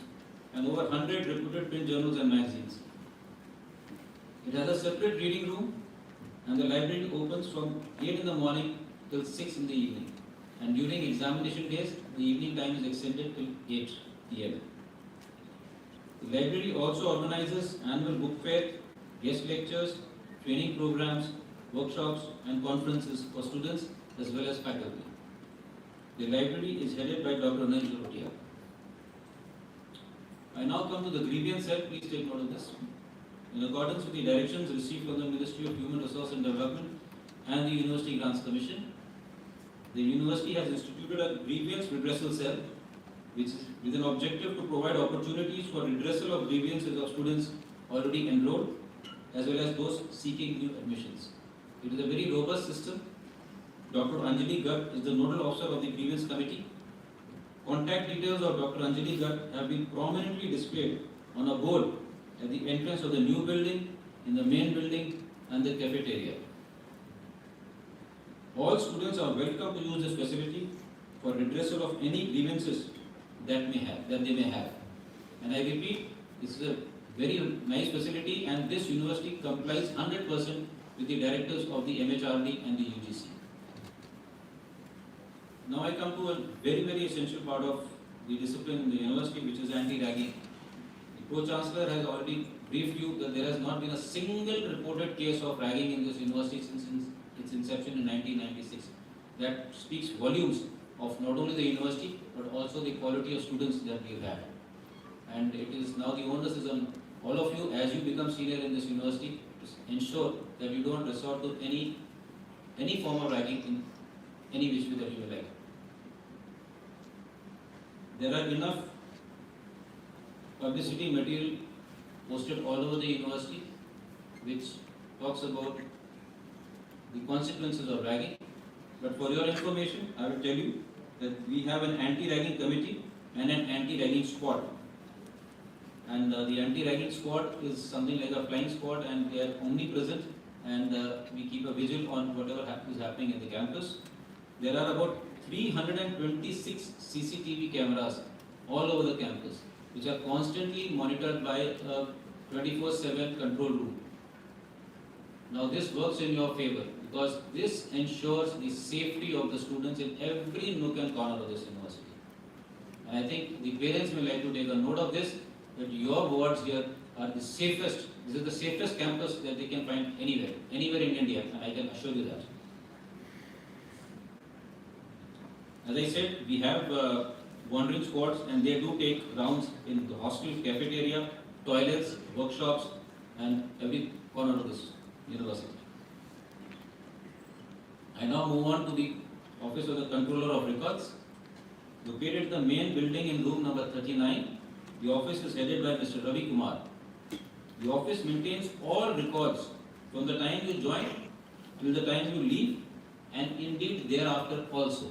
and over 100 reputed print journals and magazines. It has a separate reading room, and the library opens from 8 in the morning till 6 in the evening. And during examination days, the evening time is extended till 8 p.m. The library also organizes annual book fair, guest lectures, training programs, workshops, and conferences for students as well as faculty. The library is headed by Dr. Anil Jotia. I now come to the grievance cell. Please take note of this. In accordance with the directions received from the Ministry of Human Resource and Development and the University Grants Commission, the university has instituted a grievance redressal cell, which is with an objective to provide opportunities for redressal of grievances of students already enrolled as well as those seeking new admissions. It is a very robust system. Dr. Anjali Garg is the nodal officer of the grievance committee. Contact details of Dr. Anjali Garg have been prominently displayed on a board at the entrance of the new building, in the main building, and the cafeteria. All students are welcome to use this facility for redressal of any grievances that they may have. And I repeat, this is a very nice facility, and this university complies 100% with the directives of the MHRD and the UGC. Now I come to a very, very essential part of the discipline in the university, which is anti-ragging. The Pro-Chancellor has already briefed you that there has not been a single reported case of ragging in this university since its inception in 1996. That speaks volumes of not only the university, but also the quality of students that we've had. And it is now the onus is on all of you, as you become senior in this university, to ensure that you don't resort to any form of ragging in any which way that you like. There are enough publicity material posted all over the university which talks about the consequences of ragging. But for your information, I will tell you that we have an anti-ragging committee and an anti-ragging squad. And the anti-ragging squad is something like a flying squad, and they are omnipresent, and we keep a vigil on whatever is happening in the campus. There are about 326 CCTV cameras all over the campus, which are constantly monitored by a 24/7 control room. Now this works in your favor because this ensures the safety of the students in every nook and corner of this university. And I think the parents will like to take a note of this, that your wards here are the safest. This is the safest campus that they can find anywhere in India, and I can assure you that. As I said, we have wandering squads, and they do take rounds in the hostel, cafeteria, toilets, workshops, and every corner of this university. I now move on to the office of the Controller of Records. Located in the main building in room number 39, the office is headed by Mr. Ravi Kumar. The office maintains all records from the time you join till the time you leave, and indeed thereafter also.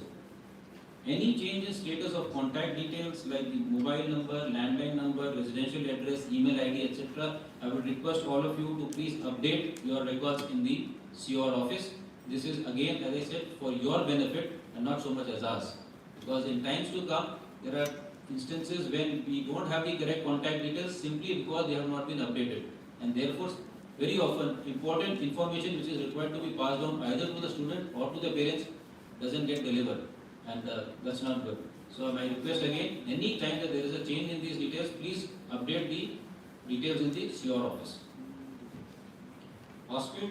Any change in status of contact details like the mobile number, landline number, residential address, email ID, etc., I would request all of you to please update your records in the COR office. This is again, as I said, for your benefit and not so much as ours. Because in times to come, there are instances when we don't have the correct contact details simply because they have not been updated. And therefore, very often, important information which is required to be passed on either to the student or to the parents doesn't get delivered. And that's not good. So my request again, any time that there is a change in these details, please update the details in the COR office. Hostel.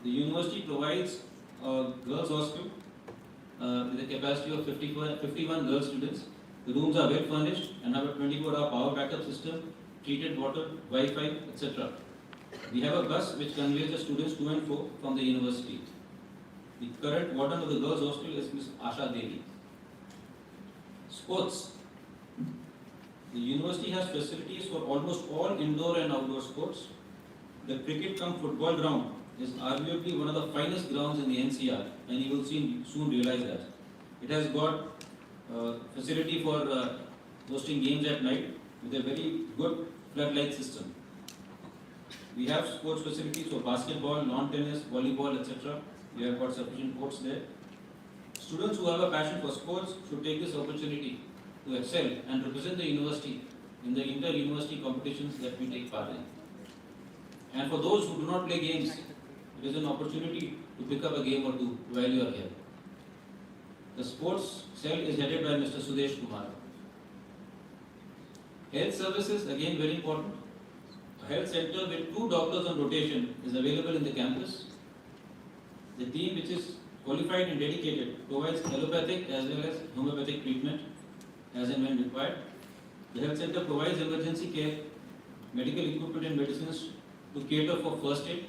The university provides a girls' hostel with a capacity of 51 girl students. The rooms are well furnished and have a 24-hour power backup system, treated water, Wi-Fi, etc. We have a bus which conveys the students to and fro from the university. The current warden of the girls' hostel is Ms. Asha Devi. Sports. The university has facilities for almost all indoor and outdoor sports. the cricket cum football ground is arguably one of the finest grounds in the NCR, and you will soon realize that. It has got facility for hosting games at night with a very good floodlight system. We have sports facilities for basketball, lawn tennis, volleyball, etc. We have got sufficient courts there. Students who have a passion for sports should take this opportunity to excel and represent the university in the inter-university competitions that we take part in. And for those who do not play games, it is an opportunity to pick up a game or two while you are here. The sports cell is headed by Mr. Sudesh Kumar. Health services, again very important. A health center with 2 doctors on rotation is available in the campus. The team, which is qualified and dedicated, provides allopathic as well as homeopathic treatment as and when required. The health center provides emergency care, medical equipment and medicines to cater for first aid.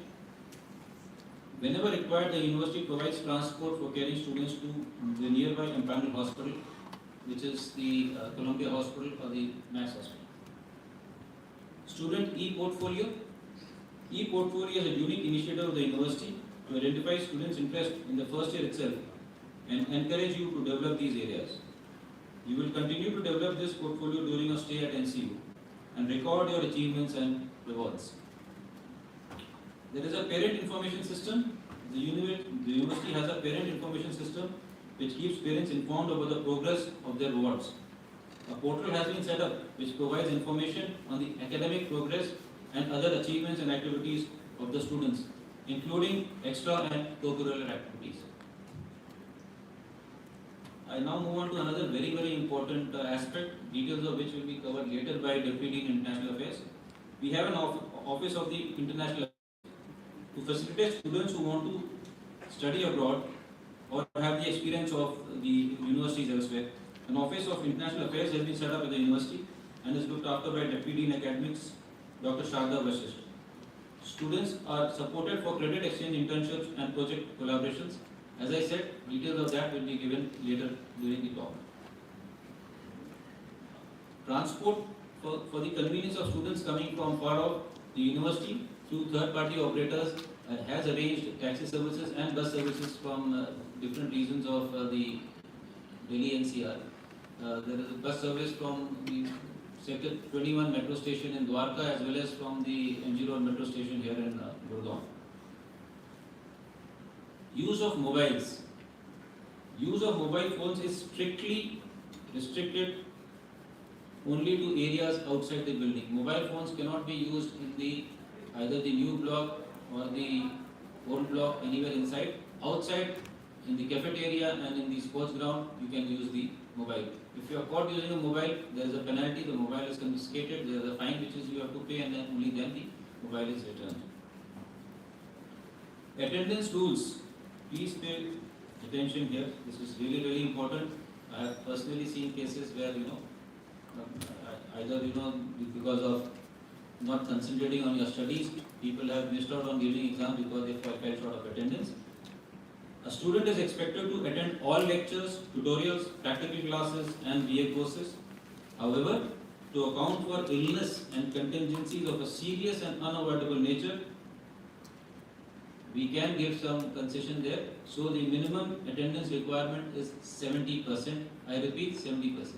Whenever required, the university provides transport for carrying students to the nearby empaneled hospital, which is the Columbia Hospital or the Max Hospital. Student e-portfolio. E-portfolio is a unique initiative of the university to identify students' interest in the first year itself and encourage you to develop these areas. You will continue to develop this portfolio during your stay at NCU and record your achievements and rewards. There is a parent information system. The university has a parent information system which keeps parents informed about the progress of their wards. A portal has been set up which provides information on the academic progress and other achievements and activities of the students, including extra and co-curricular activities. I now move on to another very important aspect, details of which will be covered later by Deputy Dean International Affairs. We have an Office of the International Affairs to facilitate students who want to study abroad or have the experience of the universities elsewhere. An Office of International Affairs has been set up at the university and is looked after by Deputy Dean Academics, Dr. Sharda Vashisht. Students are supported for credit exchange internships and project collaborations. As I said, details of that will be given later during the talk. Transport for the convenience of students coming from far off the university through third-party operators has arranged taxi services and bus services from different regions of the Delhi NCR. There is a bus service from the Sector 21 metro station in Dwarka as well as from the MG Road metro station here in Gurgaon. Use of mobiles. Use of mobile phones is strictly restricted only to areas outside the building. Mobile phones cannot be used in either the new block or the old block anywhere inside. Outside, in the cafeteria and in the sports ground, you can use the mobile. If you are caught using a mobile, there is a penalty. The mobile is confiscated. There is a fine which is you have to pay, and then only then the mobile is returned. Attendance rules. Please pay attention here. This is really important. I have personally seen cases where either because of not concentrating on your studies, people have missed out on giving exam because they fell short of attendance. A student is expected to attend all lectures, tutorials, practical classes and BA courses. However, to account for illness and contingencies of a serious and unavoidable nature, we can give some concession there. So the minimum attendance requirement is 70%. I repeat, 70%.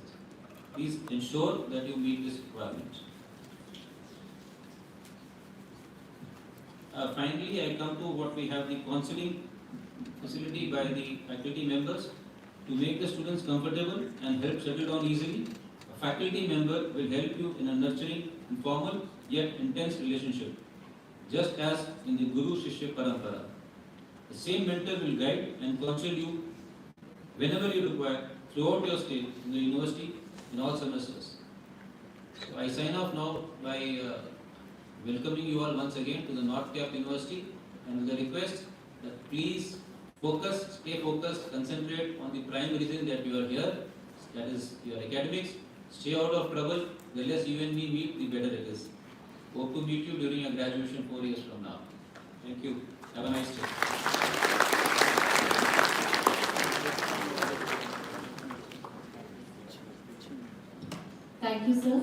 Please ensure that you meet this requirement. Finally, I come to what we have, the counseling facility by the faculty members to make the students comfortable and help settle down easily. A faculty member will help you in a nurturing, informal yet intense relationship, just as in the Guru Shishya Parampara. The same mentor will guide and counsel you whenever you require throughout your stay in the university in all semesters. So I sign off now by welcoming you all once again to the North Cap University and with the request that please focus, stay focused, concentrate on the prime reason that you are here, that is your academics. Stay out of trouble. The less you and me meet, the better it is. Hope to meet you during your graduation 4 years from now. Thank you. Have a nice day. Thank you, sir.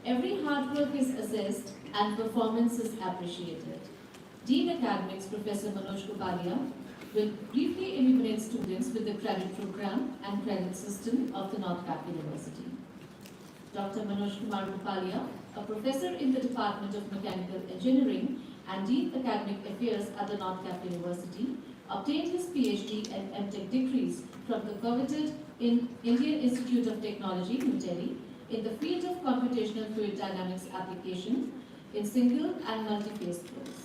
Every hard work is assessed and performance is appreciated. Dean Academics Professor Manoj Kupalia will briefly enumerate students with the credit program and credit system of the North Cap University. Dr. Manoj Kumar Kupalia, a professor in the Department of Mechanical Engineering and Dean Academic Affairs at the North Cap University, obtained his PhD and MTech degrees from the coveted Indian Institute of Technology, New Delhi, in the field of computational fluid dynamics application in single and multi-phase flows.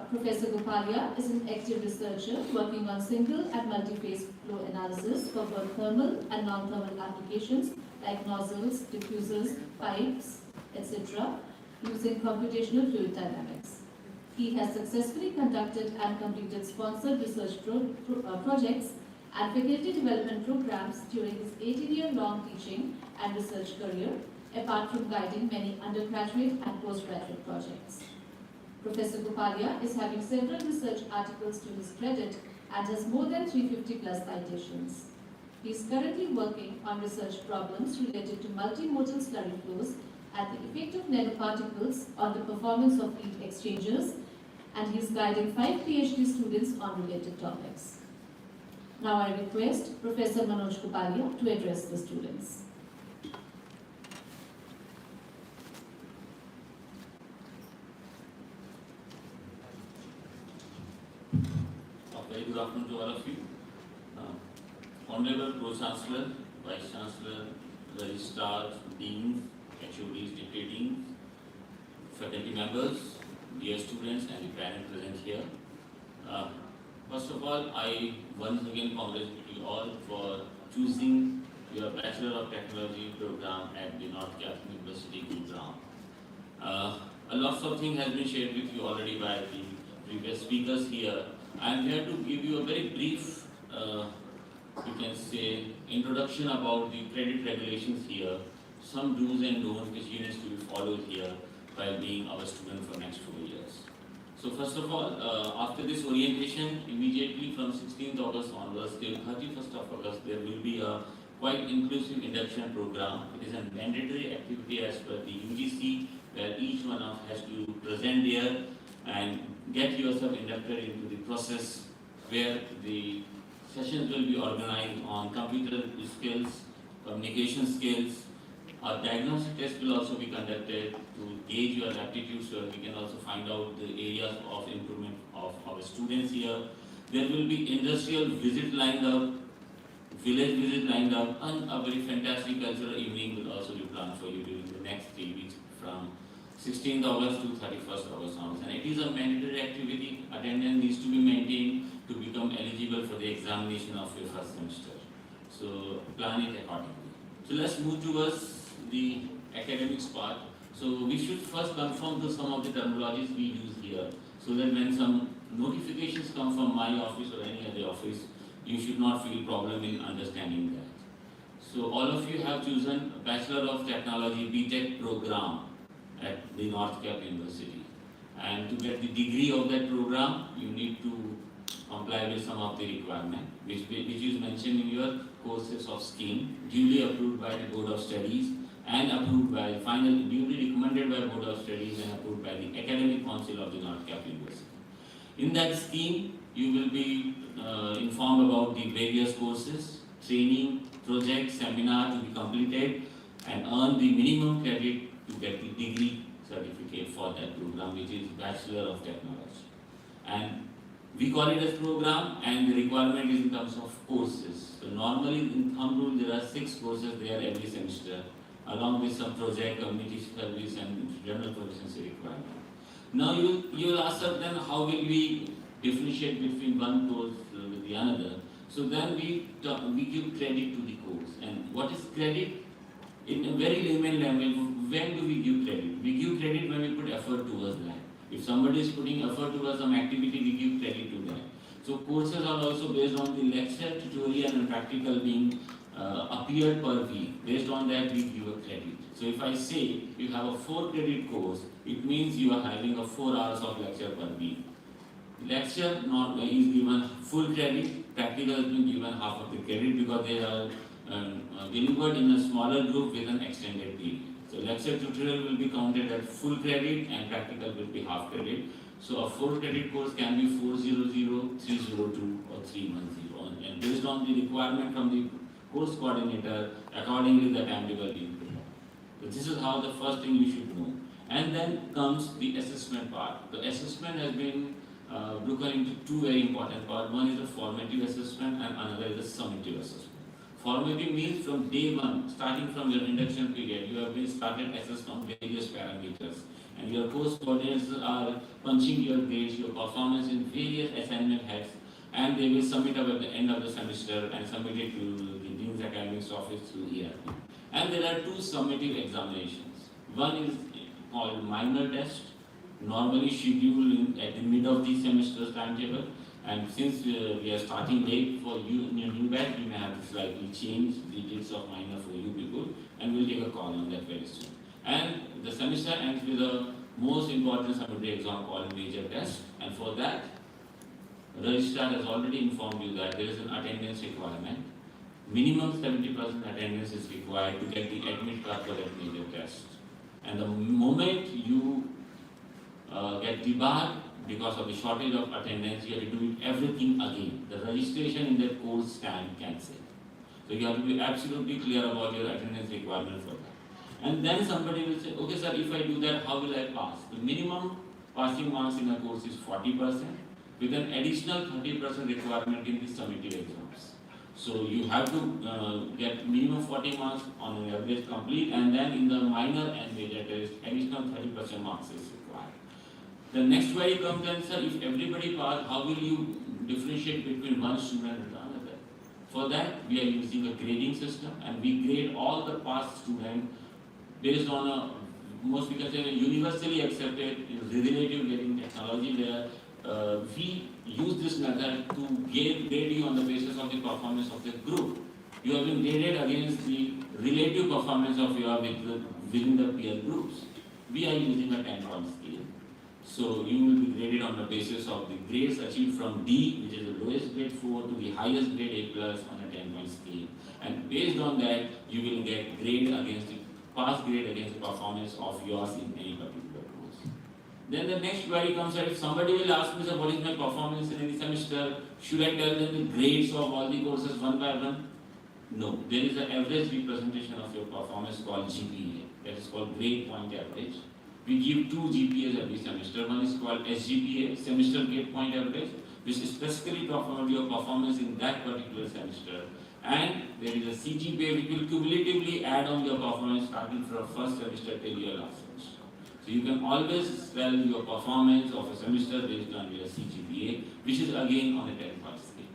Professor Gopalia is an active researcher working on single and multi-phase flow analysis for both thermal and non-thermal applications like nozzles, diffusers, pipes, etc., using computational fluid dynamics. He has successfully conducted and completed sponsored research projects and faculty development programs during his 18-year-long teaching and research career, apart from guiding many undergraduate and postgraduate projects. Professor Gopalia is having several research articles to his credit and has more than 350 plus citations. He is currently working on research problems related to multimodal slurry flows and the effect of nanoparticles on the performance of heat exchangers, and he is guiding 5 PhD students on related topics. Now I request Professor Manoj Kupalia to address the students. Very good afternoon to all of you. Honorable Pro-Chancellor, Vice-Chancellor, Registrars, Deans, HODs, Deputy Deans, faculty members, dear students and the parents present here. First of all, I once again congratulate you all for choosing your Bachelor of Technology program at the North Cap University, Gurugram. A lot of things has been shared with you already by the previous speakers here. I am here to give you a very brief, you can say, introduction about the credit regulations here, some do's and don'ts which needs to be followed here while being our student for next 4 years. So first of all, after this orientation, immediately from 16th August onwards till 31st of August, there will be a quite inclusive induction program. It is a mandatory activity as per the UGC, where each one of has to present there and get yourself inducted into the process, where the sessions will be organized on computer skills, communication skills. A diagnostic test will also be conducted to gauge your aptitude, so we can also find out the areas of improvement of our students here. There will be industrial visit lined up, village visit lined up, and a very fantastic cultural evening will also be planned for you during the next 3 weeks from 16th August to 31st August onwards. And it is a mandatory activity. Attendance needs to be maintained to become eligible for the examination of your first semester. So plan it accordingly. So let's move towards the academics part. So we should first confirm some of the terminologies we use here, so that when some notifications come from my office or any other office, you should not feel problem in understanding that. So all of you have chosen Bachelor of Technology BTech program at the North Cap University. And to get the degree of that program, you need to comply with some of the requirements, which is mentioned in your courses of scheme, duly approved by the Board of Studies and approved by duly recommended by Board of Studies and approved by the Academic Council of the North Cap University. In that scheme, you will be informed about the various courses, training, projects, seminar to be completed, and earn the minimum credit to get the degree certificate for that program, which is Bachelor of Technology. And we call it as program, and the requirement is in terms of courses. So normally in thumb rule there are 6 courses there every semester, along with some project, community service and general proficiency requirement. Now you will ask us then how will we differentiate between one course with the another. So then we give credit to the course. And what is credit? In a very layman language, when do we give credit? We give credit when we put effort towards that. If somebody is putting effort towards some activity, we give credit to that. So courses are also based on the lecture, tutorial and practical being appeared per week. Based on that, we give a credit. So if I say you have a 4 credit course, it means you are having a 4 hours of lecture per week. Lecture is given full credit, practical has been given half of the credit because they are delivered in a smaller group with an extended period. So So lecture tutorial will be counted as full credit and practical will be half credit. So a 4 credit course can be 400, 302 or 310, and based on the requirement from the course coordinator, accordingly the timetable will be put. So this is how the first thing you should know. And then comes the assessment part. The assessment has been broken into two very important parts. One is the formative assessment and another is the summative assessment. Formative means from day one, starting from your induction period, you have been started assessed on various parameters. And your course coordinators are punching your grades, your performance in various assignment heads, and they will submit up at the end of the semester and submit it to the Dean's Academics Office through ERP. And there are two summative examinations. One is called minor test, normally scheduled at the mid of the semester's timetable. And since we are starting late for you in your new batch, we may have to slightly change the dates of minor for you people, and we'll take a call on that very soon. And the semester ends with the most important summative exam called major test, and for that, registrar has already informed you that there is an attendance requirement. Minimum 70% attendance is required to get the admit card for that major test. And the moment you get debarred because of the shortage of attendance, you have to do everything again. The registration in that course stand cancelled. So you have to be absolutely clear about your attendance requirement for that. And then somebody will say, okay sir, if I do that, how will I pass? The minimum passing marks in a course is 40%, with an additional 30% requirement in the summative exams. So you have to get minimum 40 marks on an average complete, and then in the minor and major test, additional 30% marks is required. The next query comes then, sir, if everybody pass, how will you differentiate between one student and another? For that, we are using a grading system, and we grade all the past students based on a, most we can say, universally accepted relative grading technology where we use this method to grade you on the basis of the performance of the group. You have been graded against the relative performance of your within the peer groups. We are using a 10-point scale. So you will be graded on the basis of the grades achieved from D, which is the lowest grade 4, to the highest grade A+ on a 10-point scale. And based on that, you will get grade against the pass grade against the performance of yours in any particular course. Then the next query comes that if somebody will ask me, sir, what is my performance in any semester? Should I tell them the grades of all the courses one by one? No. There is an average representation of your performance called GPA. That is called grade point average. We give two GPAs every semester. One is called SGPA, semester grade point average, which specifically talks about your performance in that particular semester. And there is a CGPA which will cumulatively add on your performance starting from first semester till your last semester. So you can always tell your performance of a semester based on your CGPA, which is again on a 10-point scale.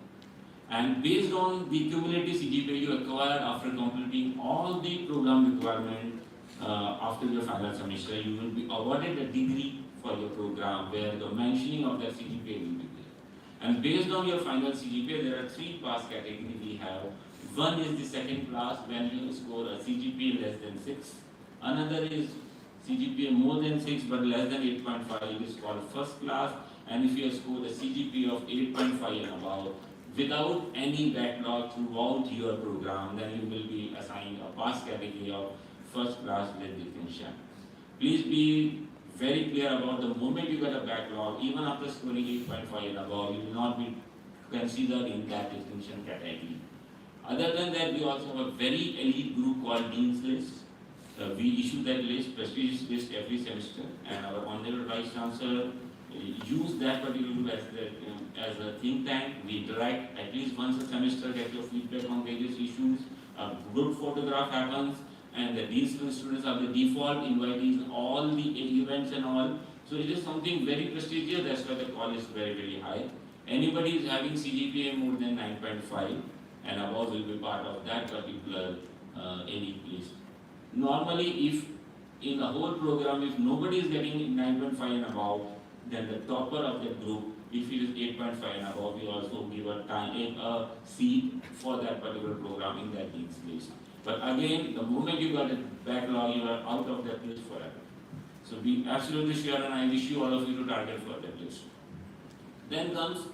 And based on the cumulative CGPA you acquire after completing all the program requirement after your final semester, you will be awarded a degree for your program where the mentioning of that CGPA will be there. And based on your final CGPA, there are three pass categories we have. One is the second class when you score a CGPA less than 6. Another is CGPA more than 6 but less than 8.5, it is called first class. And if you score a CGPA of 8.5 and above, without any backlog throughout your program, then you will be assigned a pass category of first class with distinction. Please be very clear about the moment you get a backlog, even after scoring 8.5 and above, you will not be considered in that distinction category. Other than that, we also have a very elite group called Dean's List. We issue that list, prestigious list every semester, and our Honorable Vice Chancellor use that particular group as a think tank. We interact at least once a semester, get your feedback on various issues. A group photograph happens, and the Dean's students are the default invitees in all the events and all. So it is something very prestigious, that's why the call is very, very high. Anybody is having CGPA more than 9.5 and above will be part of that particular elite list. Normally, if in the whole program, if nobody is getting 9.5 and above, then the topper of the group, if it is 8.5 and above, we also give a seat for that particular program in that Dean's list. But again, the moment you got a backlog, you are out of that list forever. So be absolutely sure, and I wish you all of you to target for that list. Then comes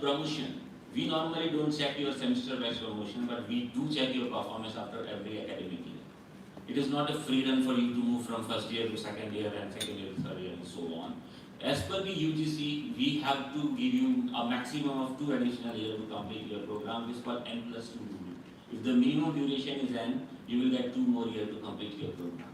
promotion. We normally don't check your semester-wise promotion, but we do check your performance after every academic year. It is not a freedom for you to move from first year to second year and second year to third year and so on. As per the UGC, we have to give you a maximum of 2 additional years to complete your program, which is called N+2 rule. If the minimum duration is N, you will get 2 more years to complete your program.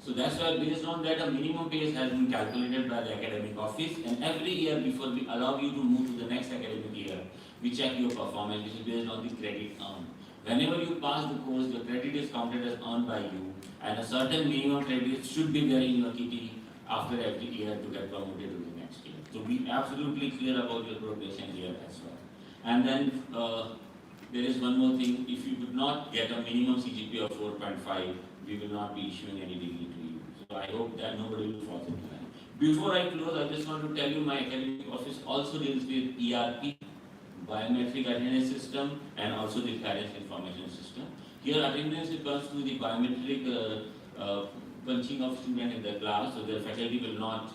So that's why based on that a minimum pace has been calculated by the academic office, and every year before we allow you to move to the next academic year, we check your performance, which is based on the credit earned. Whenever you pass the course, your credit is counted as earned by you, and a certain minimum credit should be there in your TT after every year to get promoted to the next year. So be absolutely clear about your progression here as well. And then there is one more thing, if you could not get a minimum CGPA of 4.5, we will not be issuing any degree to you. So I hope that nobody will fall into that. Before I close, I just want to tell you my academic office also deals with ERP, biometric attendance system, and also the parents information system. Here attendance comes through the biometric punching of students in the class, so their faculty will not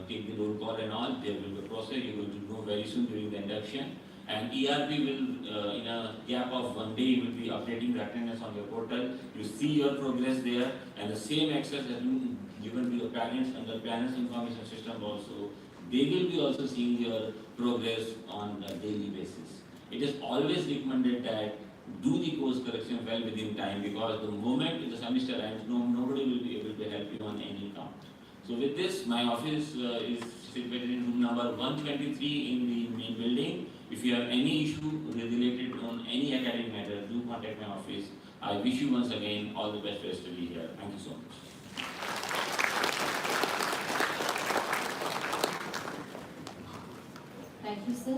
take the roll call and all. There will be a process you're going to know very soon during the induction. And ERP will, in a gap of 1 day, will be updating the attendance on your portal. You see your progress there, and the same access has been given to your parents and the parents information system also. They will be also seeing your progress on a daily basis. It is always recommended that do the course correction well within time, because the moment the semester ends, nobody will be able to help you on any count. So with this, my office is situated in room number 123 in the main building. If you have any issue related on any academic matter, do contact my office. I wish you once again all the best for your study here. Thank you so much. Thank you, sir.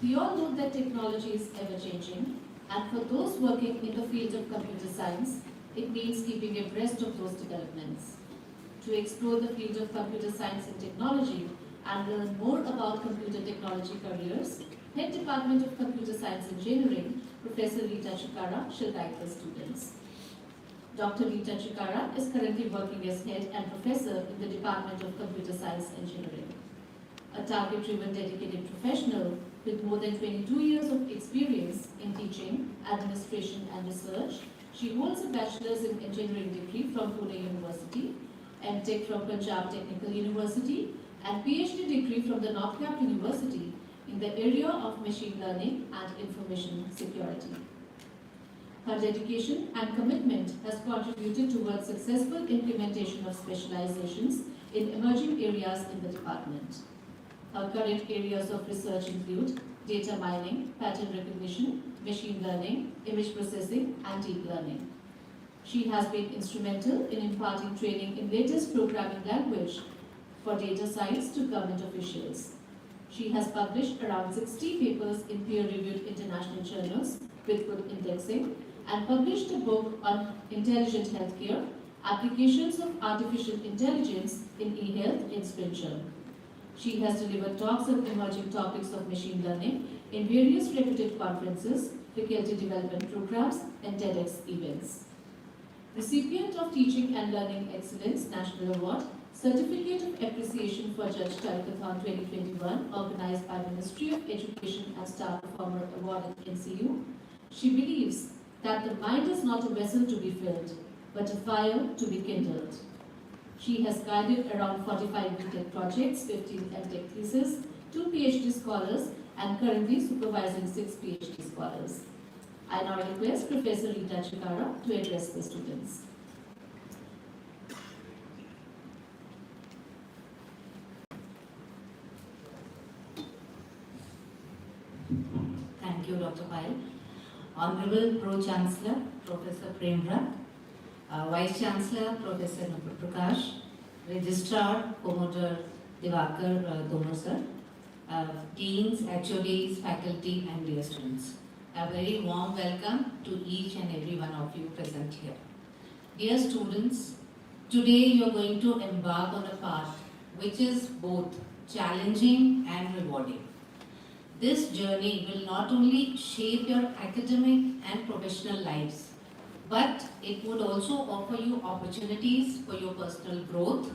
We all know that technology is ever changing, and for those working in the field of computer science, it means keeping abreast of those developments. To explore the field of computer science and technology and learn more about computer technology careers, Head Department of Computer Science Engineering, Professor Rita Chikara, shall guide the students. Dr. Rita Chikara is currently working as Head and Professor in the Department of Computer Science Engineering. A target-driven, dedicated professional with more than 22 years of experience in teaching, administration and research, she holds a Bachelor's in Engineering degree from Pune University, M.Tech from Punjab Technical University, and PhD degree from the North Cap University in the area of machine learning and information security. Her dedication and commitment has contributed towards successful implementation of specializations in emerging areas in the department. Her current areas of research include data mining, pattern recognition, machine learning, image processing, and deep learning. She has been instrumental in imparting training in latest programming language for data science to government officials. She has published around 60 papers in peer-reviewed international journals with good indexing and published a book on intelligent healthcare, applications of artificial intelligence in e-health in Spencer. She has delivered talks on emerging topics of machine learning in various reputed conferences, faculty development programs, and TEDx events. Recipient of Teaching and Learning Excellence National Award, Certificate of Appreciation for Judge Talkathon 2021, organized by Ministry of Education and Star Performer Award at NCU. She believes that the mind is not a vessel to be filled, but a fire to be kindled. She has guided around 45 B.Tech projects, 15 M.Tech theses, 2 PhD scholars, and currently supervising 6 PhD scholars. I now request Professor Rita Chikara to address the students. Thank you, Dr. Pyle. Honorable Pro-Chancellor, Professor Premrat, Vice Chancellor, Professor Nupur Prakash, Registrar, Commodore Divakar Domar sir, Deans, HODs, faculty, and dear students. A very warm welcome to each and every one of you present here. Dear students, today you are going to embark on a path which is both challenging and rewarding. This journey will not only shape your academic and professional lives, but it would also offer you opportunities for your personal growth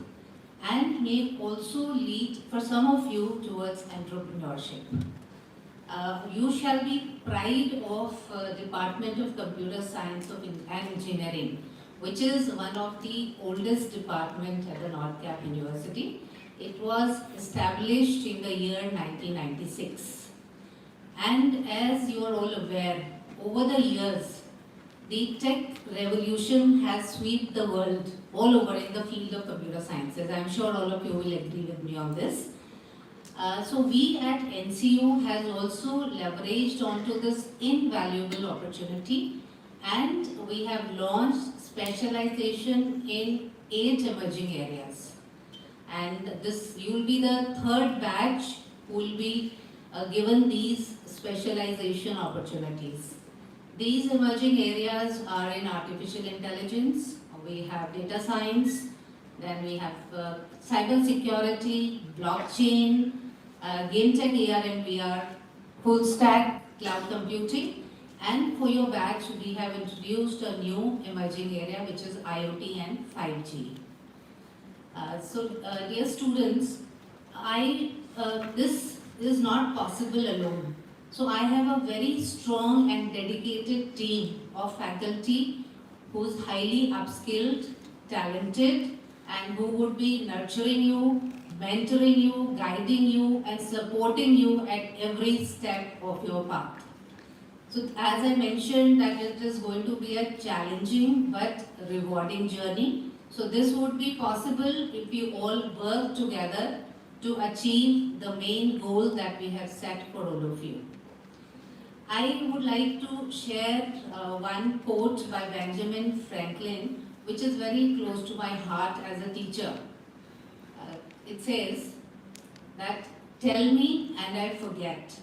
and may also lead for some of you towards entrepreneurship. You shall be pride of Department of Computer Science and Engineering, which is one of the oldest department at the North Cap University. It was established in the year 1996. And as you are all aware, over the years, the tech revolution has swept the world all over in the field of computer sciences. I'm sure all of you will agree with me on this. So we at NCU has also leveraged onto this invaluable opportunity, and we have launched specialization in 8 emerging areas. And this, you will be the third batch who will be given these specialization opportunities. These emerging areas are in artificial intelligence, we have data science, then we have cyber security, blockchain, game tech, AR and VR, full stack, cloud computing, and for your batch we have introduced a new emerging area which is IoT and 5G. Dear students, this is not possible alone. So I have a very strong and dedicated team of faculty who's highly upskilled, talented, and who would be nurturing you, mentoring you, guiding you, and supporting you at every step of your path. So as I mentioned that it is going to be a challenging but rewarding journey. So this would be possible if you all work together to achieve the main goal that we have set for all of you. I would like to share one quote by Benjamin Franklin, which is very close to my heart as a teacher. It says that, "Tell me and I forget,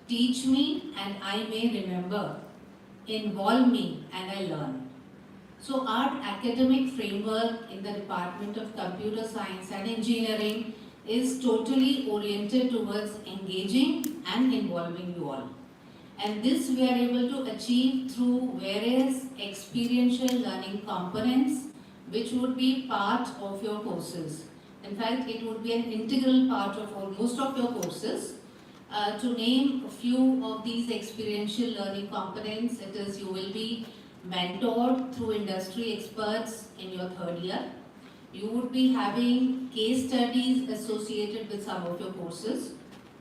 teach me and I may remember, involve me and I learn." So our academic framework in the Department of Computer Science and Engineering is totally oriented towards engaging and involving you all. And this we are able to achieve through various experiential learning components which would be part of your courses. In fact, it would be an integral part of most of your courses. To name a few of these experiential learning components, it is you will be mentored through industry experts in your 3rd year. You would be having case studies associated with some of your courses.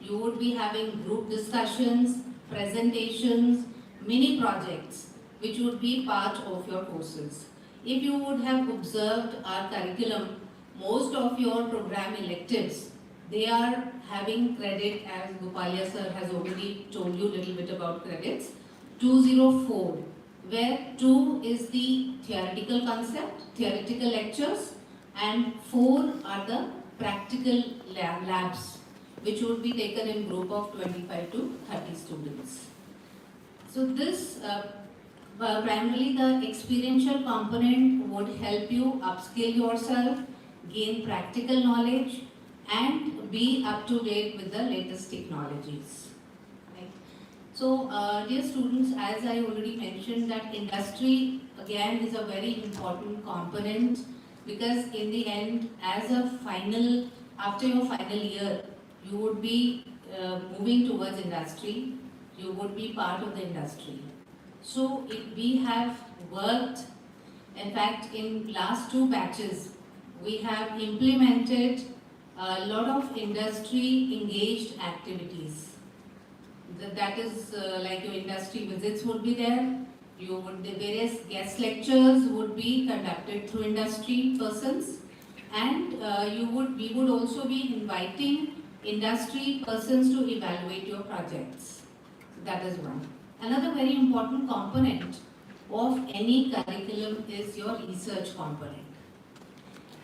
You would be having group discussions, presentations, mini projects which would be part of your courses. If you would have observed our curriculum, most of your program electives, they are having credit, as Gopalia sir has already told you a little bit about credits, 204, where 2 is the theoretical concept, theoretical lectures, and 4 are the practical labs, which would be taken in group of 25 to 30 students. So this, primarily the experiential component would help you upskill yourself, gain practical knowledge, and be up to date with the latest technologies. Right? So, dear students, as I already mentioned, that industry again is a very important component, because in the end, as a final, after your final year, you would be moving towards industry, you would be part of the industry. So we have worked, in fact in last 2 batches, we have implemented a lot of industry engaged activities. That is like your industry visits would be there, the various guest lectures would be conducted through industry persons, and we would also be inviting industry persons to evaluate your projects. That is one. Another very important component of any curriculum is your research component.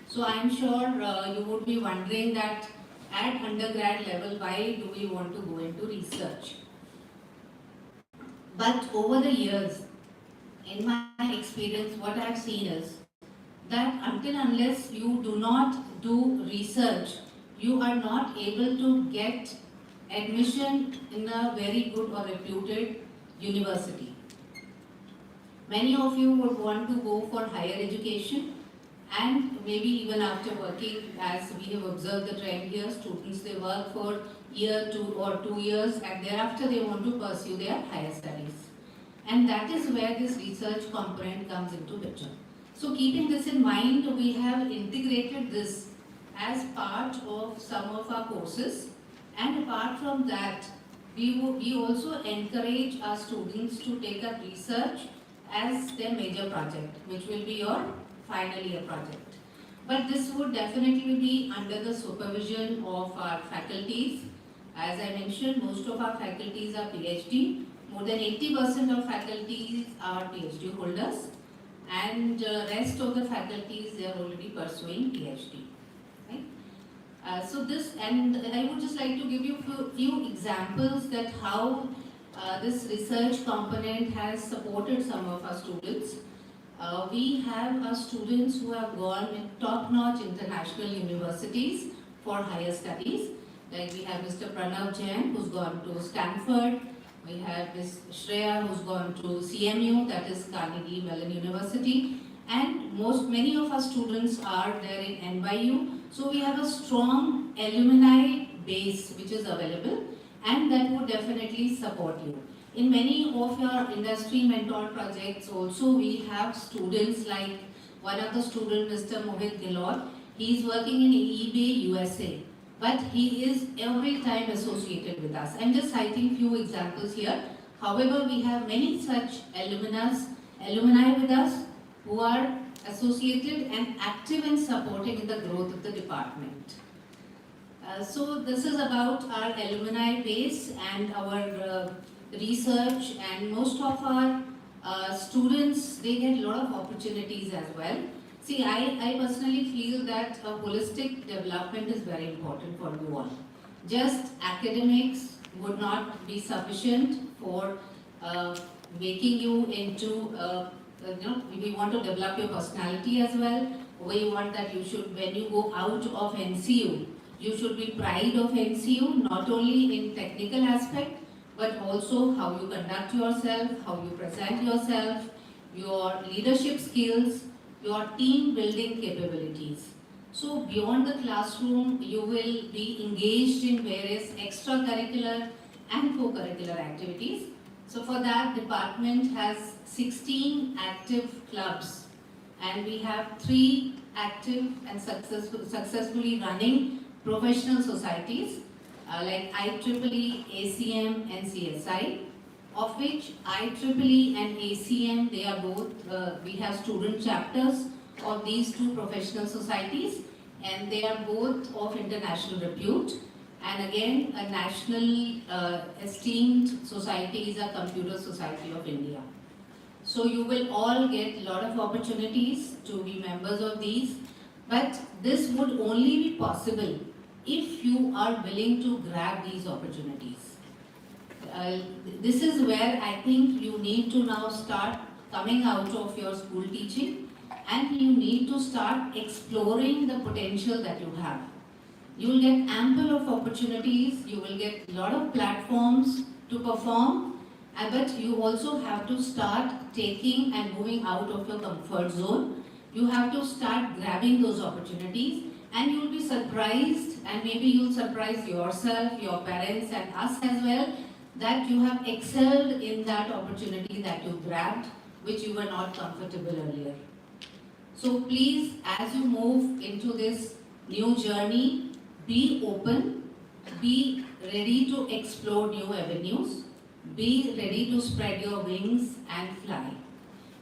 So I am sure you would be wondering that at undergrad level, why do we want to go into research? But over the years, in my experience, what I have seen is that until unless you do not do research, you are not able to get admission in a very good or reputed university. Many of you would want to go for higher education, and maybe even after working, as we have observed the trend here, students, they work for year 2 years and thereafter they want to pursue their higher studies. And that is where this research component comes into picture. So keeping this in mind, we have integrated this as part of some of our courses, and apart from that, we also encourage our students to take up research as their major project, which will be your final year project. But this would definitely be under the supervision of our faculties. As I mentioned, most of our faculties are PhD. More than 80% of faculties are PhD holders, and rest of the faculties, they are already pursuing PhD. Right? So this, and I would just like to give you a few examples that how this research component has supported some of our students. We have our students who have gone in top-notch international universities for higher studies. Like we have Mr. Pranav Jain, who's gone to Stanford. We have Ms. Shreya, who's gone to CMU, that is Carnegie Mellon University. And many of our students are there in NYU. So we have a strong alumni base which is available, and that would definitely support you. In many of your industry mentor projects also, we have students like one of the students, Mr. Mohit Gilot. He is working in eBay USA, but he is every time associated with us. I'm just citing few examples here. However, we have many such alumni with us who are associated and active in supporting in the growth of the department. So this is about our alumni base and our research, and most of our students, they get a lot of opportunities as well. See, I personally feel that a holistic development is very important for you all. Just academics would not be sufficient for making you into, we want to develop your personality as well. We want that you should, when you go out of NCU, you should be proud of NCU, not only in technical aspect, but also how you conduct yourself, how you present yourself, your leadership skills, your team building capabilities. So beyond the classroom, you will be engaged in various extracurricular and co-curricular activities. So for that, department has 16 active clubs, and we have 3 active and successfully running professional societies like IEEE, ACM and CSI, of which IEEE and ACM, they are both, we have student chapters of these 2 professional societies, and they are both of international repute. And again, a national esteemed society is a Computer Society of India. So you will all get a lot of opportunities to be members of these, but this would only be possible if you are willing to grab these opportunities. This is where I think you need to now start coming out of your school teaching, and you need to start exploring the potential that you have. You will get ample of opportunities, you will get a lot of platforms to perform, but you also have to start taking and moving out of your comfort zone. You have to start grabbing those opportunities, and you will be surprised, and maybe you will surprise yourself, your parents and us as well, that you have excelled in that opportunity that you grabbed, which you were not comfortable earlier. So please, as you move into this new journey, be open, be ready to explore new avenues, be ready to spread your wings and fly.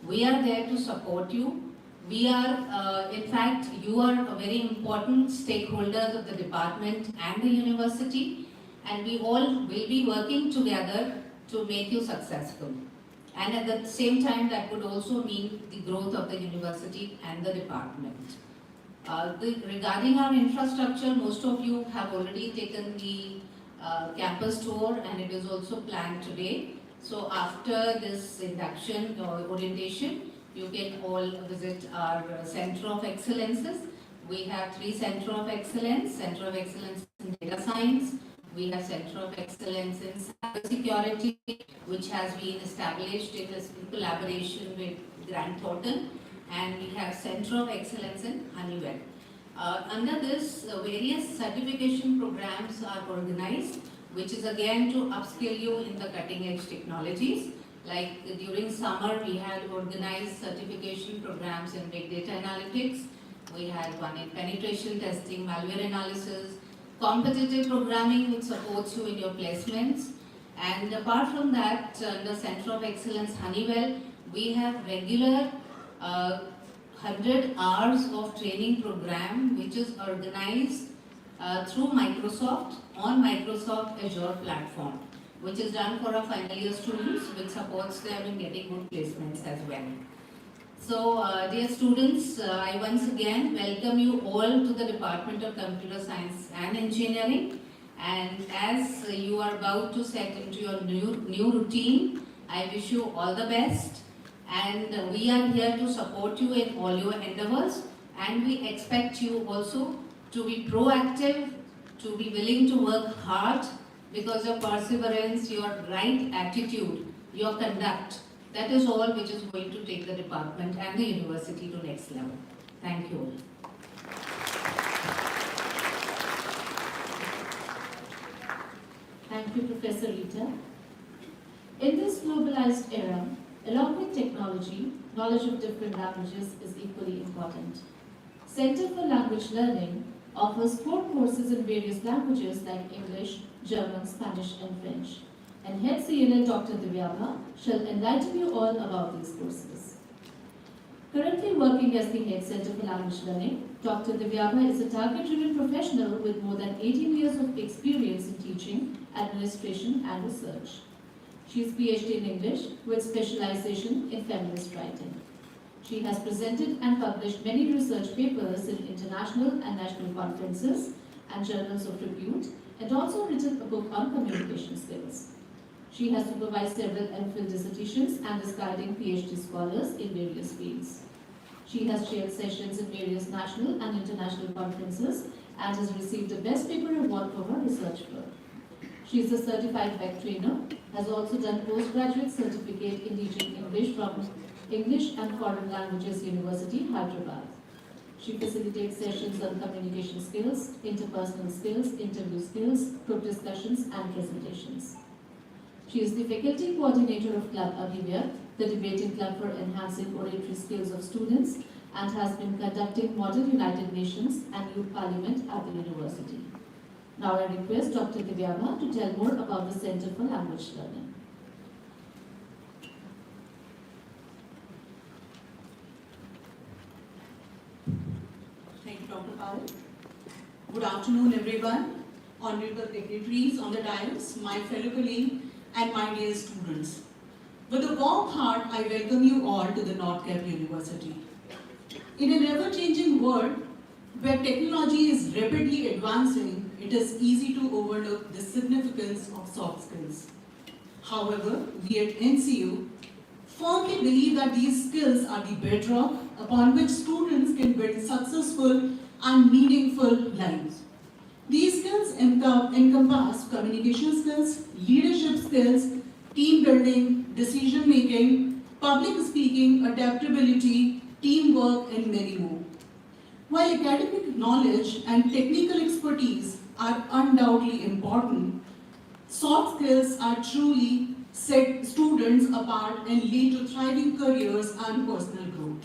We are there to support you. We are, in fact, you are a very important stakeholders of the department and the university, and we all will be working together to make you successful. And at the same time, that would also mean the growth of the university and the department. Regarding our infrastructure, most of you have already taken the campus tour, and it is also planned today. So after this induction or orientation, you can all visit our Center of Excellences. We have 3 Center of Excellence: Center of Excellence in Data Science, we have Center of Excellence in Cyber Security, which has been established in collaboration with Grant Thornton, and we have Center of Excellence in Honeywell. Under this, various certification programs are organized, which is again to upskill you in the cutting edge technologies. Like during summer, we had organized certification programs in big data analytics. We had one in penetration testing, malware analysis, competitive programming, which supports you in your placements. And apart from that, under Center of Excellence Honeywell, we have regular 100 hours of training program, which is organized through Microsoft on Microsoft Azure platform, which is done for our final year students, which supports them in getting good placements as well. So, dear students, I once again welcome you all to the Department of Computer Science and Engineering. And as you are about to set into your new routine, I wish you all the best. And we are here to support you in all your endeavors. And we expect you also to be proactive, to be willing to work hard, because your perseverance, your right attitude, your conduct, that is all which is going to take the department and the university to next level. Thank you all. Thank you, Professor Rita. In this globalized era, along with technology, knowledge of different languages is equally important. Center for Language Learning offers core courses in various languages like English, German, Spanish, and French. And head CNA Dr. Divyabha shall enlighten you all about these courses. Currently working as the Head Center for Language Learning, Dr. Divyabha is a target-driven professional with more than 18 years of experience in teaching, administration, and research. She is PhD in English with specialization in feminist writing. She has presented and published many research papers in international and national conferences and journals of repute, and also written a book on communication skills. She has supervised several MPhil dissertations and is guiding PhD scholars in various fields. She has chaired sessions in various national and international conferences and has received the Best Paper Award for her research work. She is a certified VEC trainer, has also done postgraduate certificate in teaching English from English and Foreign Languages University, Hyderabad. She facilitates sessions on communication skills, interpersonal skills, interview skills, group discussions, and presentations. She is the faculty coordinator of Club Abhivyakt, the debating club for enhancing oratory skills of students, and has been conducting Model United Nations and Youth Parliament at the university. Now I request Dr. Divyabha to tell more about the Center for Language Learning. Thank you, Dr. Powell. Good afternoon, everyone. Honorable dignitaries on the dais, my fellow colleagues, and my dear students. With a warm heart, I welcome you all to the North Cap University. In an ever-changing world where technology is rapidly advancing, it is easy to overlook the significance of soft skills. However, we at NCU firmly believe that these skills are the bedrock upon which students can build successful and meaningful lives. These skills encompass communication skills, leadership skills, team building, decision making, public speaking, adaptability, teamwork, and many more. While academic knowledge and technical expertise are undoubtedly important, soft skills are truly set students apart and lead to thriving careers and personal growth.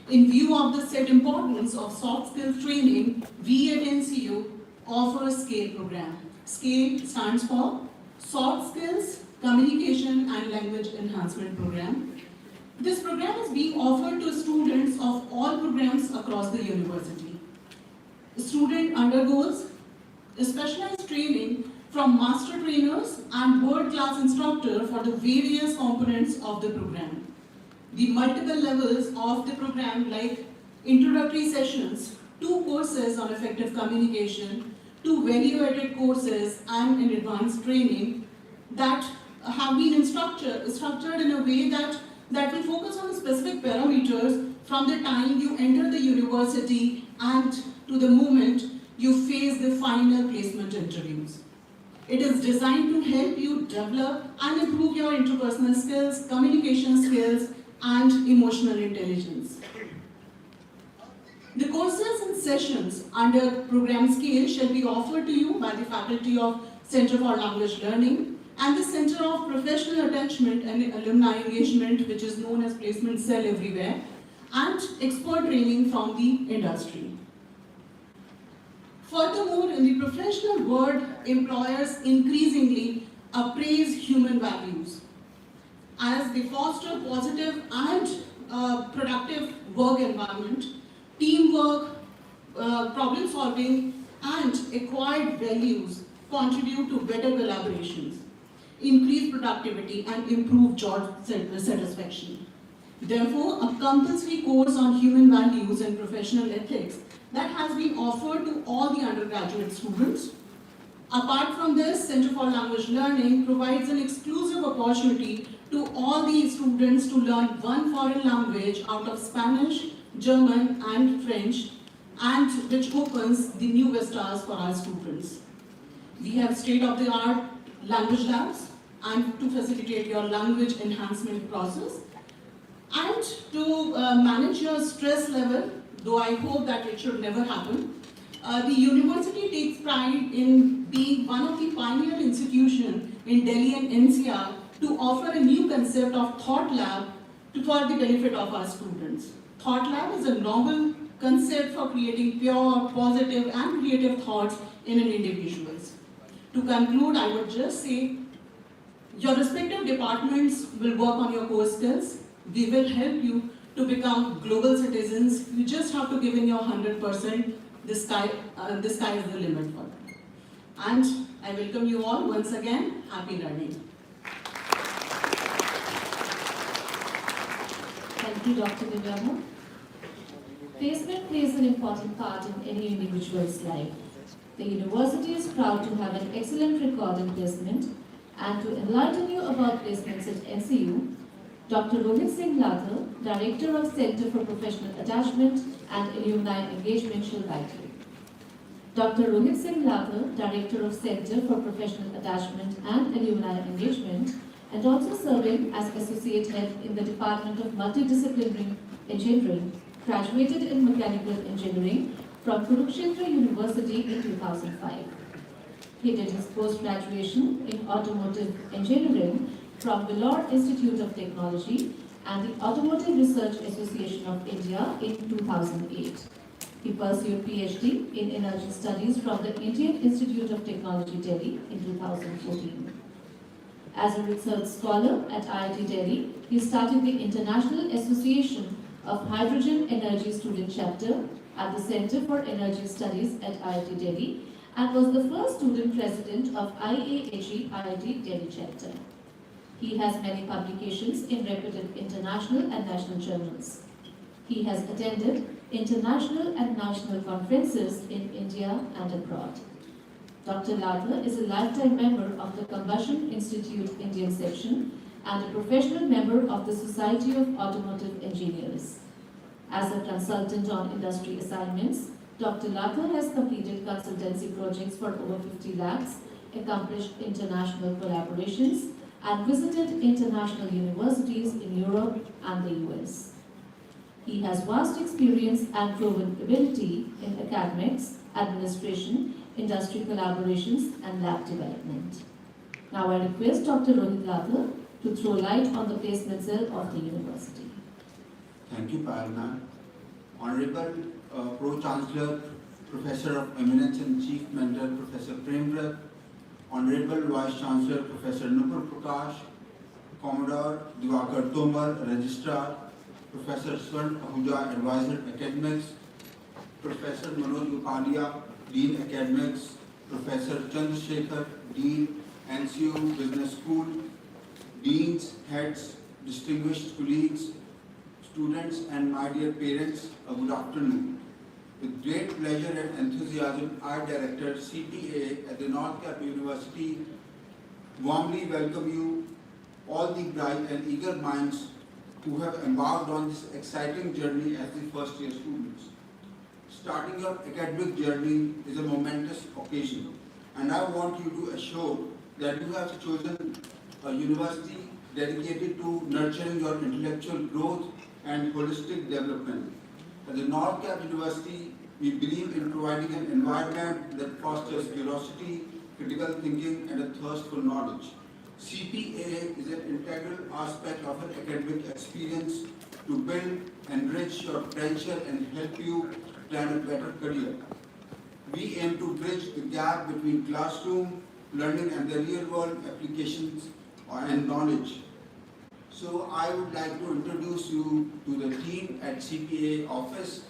In view of the set importance of soft skills training, we at NCU offer a SCALE program. SCALE stands for Soft Skills, Communication and Language Enhancement Program. This program is being offered to students of all programs across the university. The student undergoes specialized training from master trainers and world-class instructor for the various components of the program. The multiple levels of the program, like introductory sessions, 2 courses on effective communication, 2 value-added courses, and an advanced training that have been structured in a way that will focus on specific parameters from the time you enter the university and to the moment you face the final placement interviews. It is designed to help you develop and improve your interpersonal skills, communication skills, and emotional intelligence. The courses and sessions under program scale shall be offered to you by the faculty of Center for Language Learning and the Center of Professional Attachment and Alumni Engagement, which is known as Placement Cell everywhere, and expert training from the industry. Furthermore, in the professional world, employers increasingly appraise human values as they foster positive and productive work environment, teamwork, problem solving, and acquired values contribute to better collaborations, increased productivity, and improved job satisfaction. Therefore, a compulsory course on human values and professional ethics that has been offered to all the undergraduate students. Apart from this, Center for Language Learning provides an exclusive opportunity to all the students to learn one foreign language out of Spanish, German, and French, and which opens the new vistas for our students. We have state-of-the-art language labs and to facilitate your language enhancement process and to manage your stress level, though I hope that it should never happen. The university takes pride in being one of the pioneer institutions in Delhi and NCR to offer a new concept of Thought Lab for the benefit of our students. Thought Lab is a novel concept for creating pure, positive, and creative thoughts in an individual. To conclude, I would just say, your respective departments will work on your core skills. We will help you to become global citizens. You just have to give in your 100%. The sky is the limit for that. And I welcome you all once again. Happy learning. Thank you, Dr. Vidyama. Placement plays an important part in any individual's life. The university is proud to have an excellent record in placement, and to enlighten you about placements at NCU, Dr. Rohit Singh Lathar, Director of Center for Professional Attachment and Alumni Engagement, shall guide you. Dr. Rohit Singh Lathar, Director of Center for Professional Attachment and Alumni Engagement, and also serving as Associate Head in the Department of Multidisciplinary Engineering, graduated in Mechanical Engineering from Kurukshetra University in 2005. He did his post-graduation in Automotive Engineering from Vellore Institute of Technology and the Automotive Research Association of India in 2008. He pursued PhD in Energy Studies from the Indian Institute of Technology, Delhi in 2014. As a research scholar at IIT Delhi, he started the International Association of Hydrogen Energy Student Chapter at the Center for Energy Studies at IIT Delhi and was the first student president of IAHE IIT Delhi chapter. He has many publications in reputed international and national journals. He has attended international and national conferences in India and abroad. Dr. Lathar is a lifetime member of the Combustion Institute Indian section and a professional member of the Society of Automotive Engineers. As a consultant on industry assignments, Dr. Lathar has completed consultancy projects for over 50 lakhs, accomplished international collaborations, and visited international universities in Europe and the US. He has vast experience and proven ability in academics, administration, industry collaborations, and lab development. Now I request Dr. Rohit Lathar to throw light on the placement cell of the university. Thank you, Parna. Honorable Pro-Chancellor, Professor of Eminence and Chief Mentor, Professor Premrat, Honorable Vice-Chancellor, Professor Nupur Prakash, Commodore Divakar Tomar, Registrar, Professor Swarn Ahuja, Advisor Academics, Professor Manoj Upadia, Dean Academics, Professor Chandrasekhar, Dean, NCU Business School, Deans, Heads, distinguished colleagues, students, and my dear parents, a good afternoon. With great pleasure and enthusiasm, I, Director CPA at the North Cap University, warmly welcome you, all the bright and eager minds who have embarked on this exciting journey as the first year students. Starting your academic journey is a momentous occasion, and I want you to assure that you have chosen a university dedicated to nurturing your intellectual growth and holistic development. At the North Cap University, we believe in providing an environment that fosters curiosity, critical thinking, and a thirst for knowledge. CPA is an integral aspect of an academic experience to build, enrich your potential, and help you plan a better career. We aim to bridge the gap between classroom learning and the real-world applications and knowledge. So I would like to introduce you to the team at CPA office.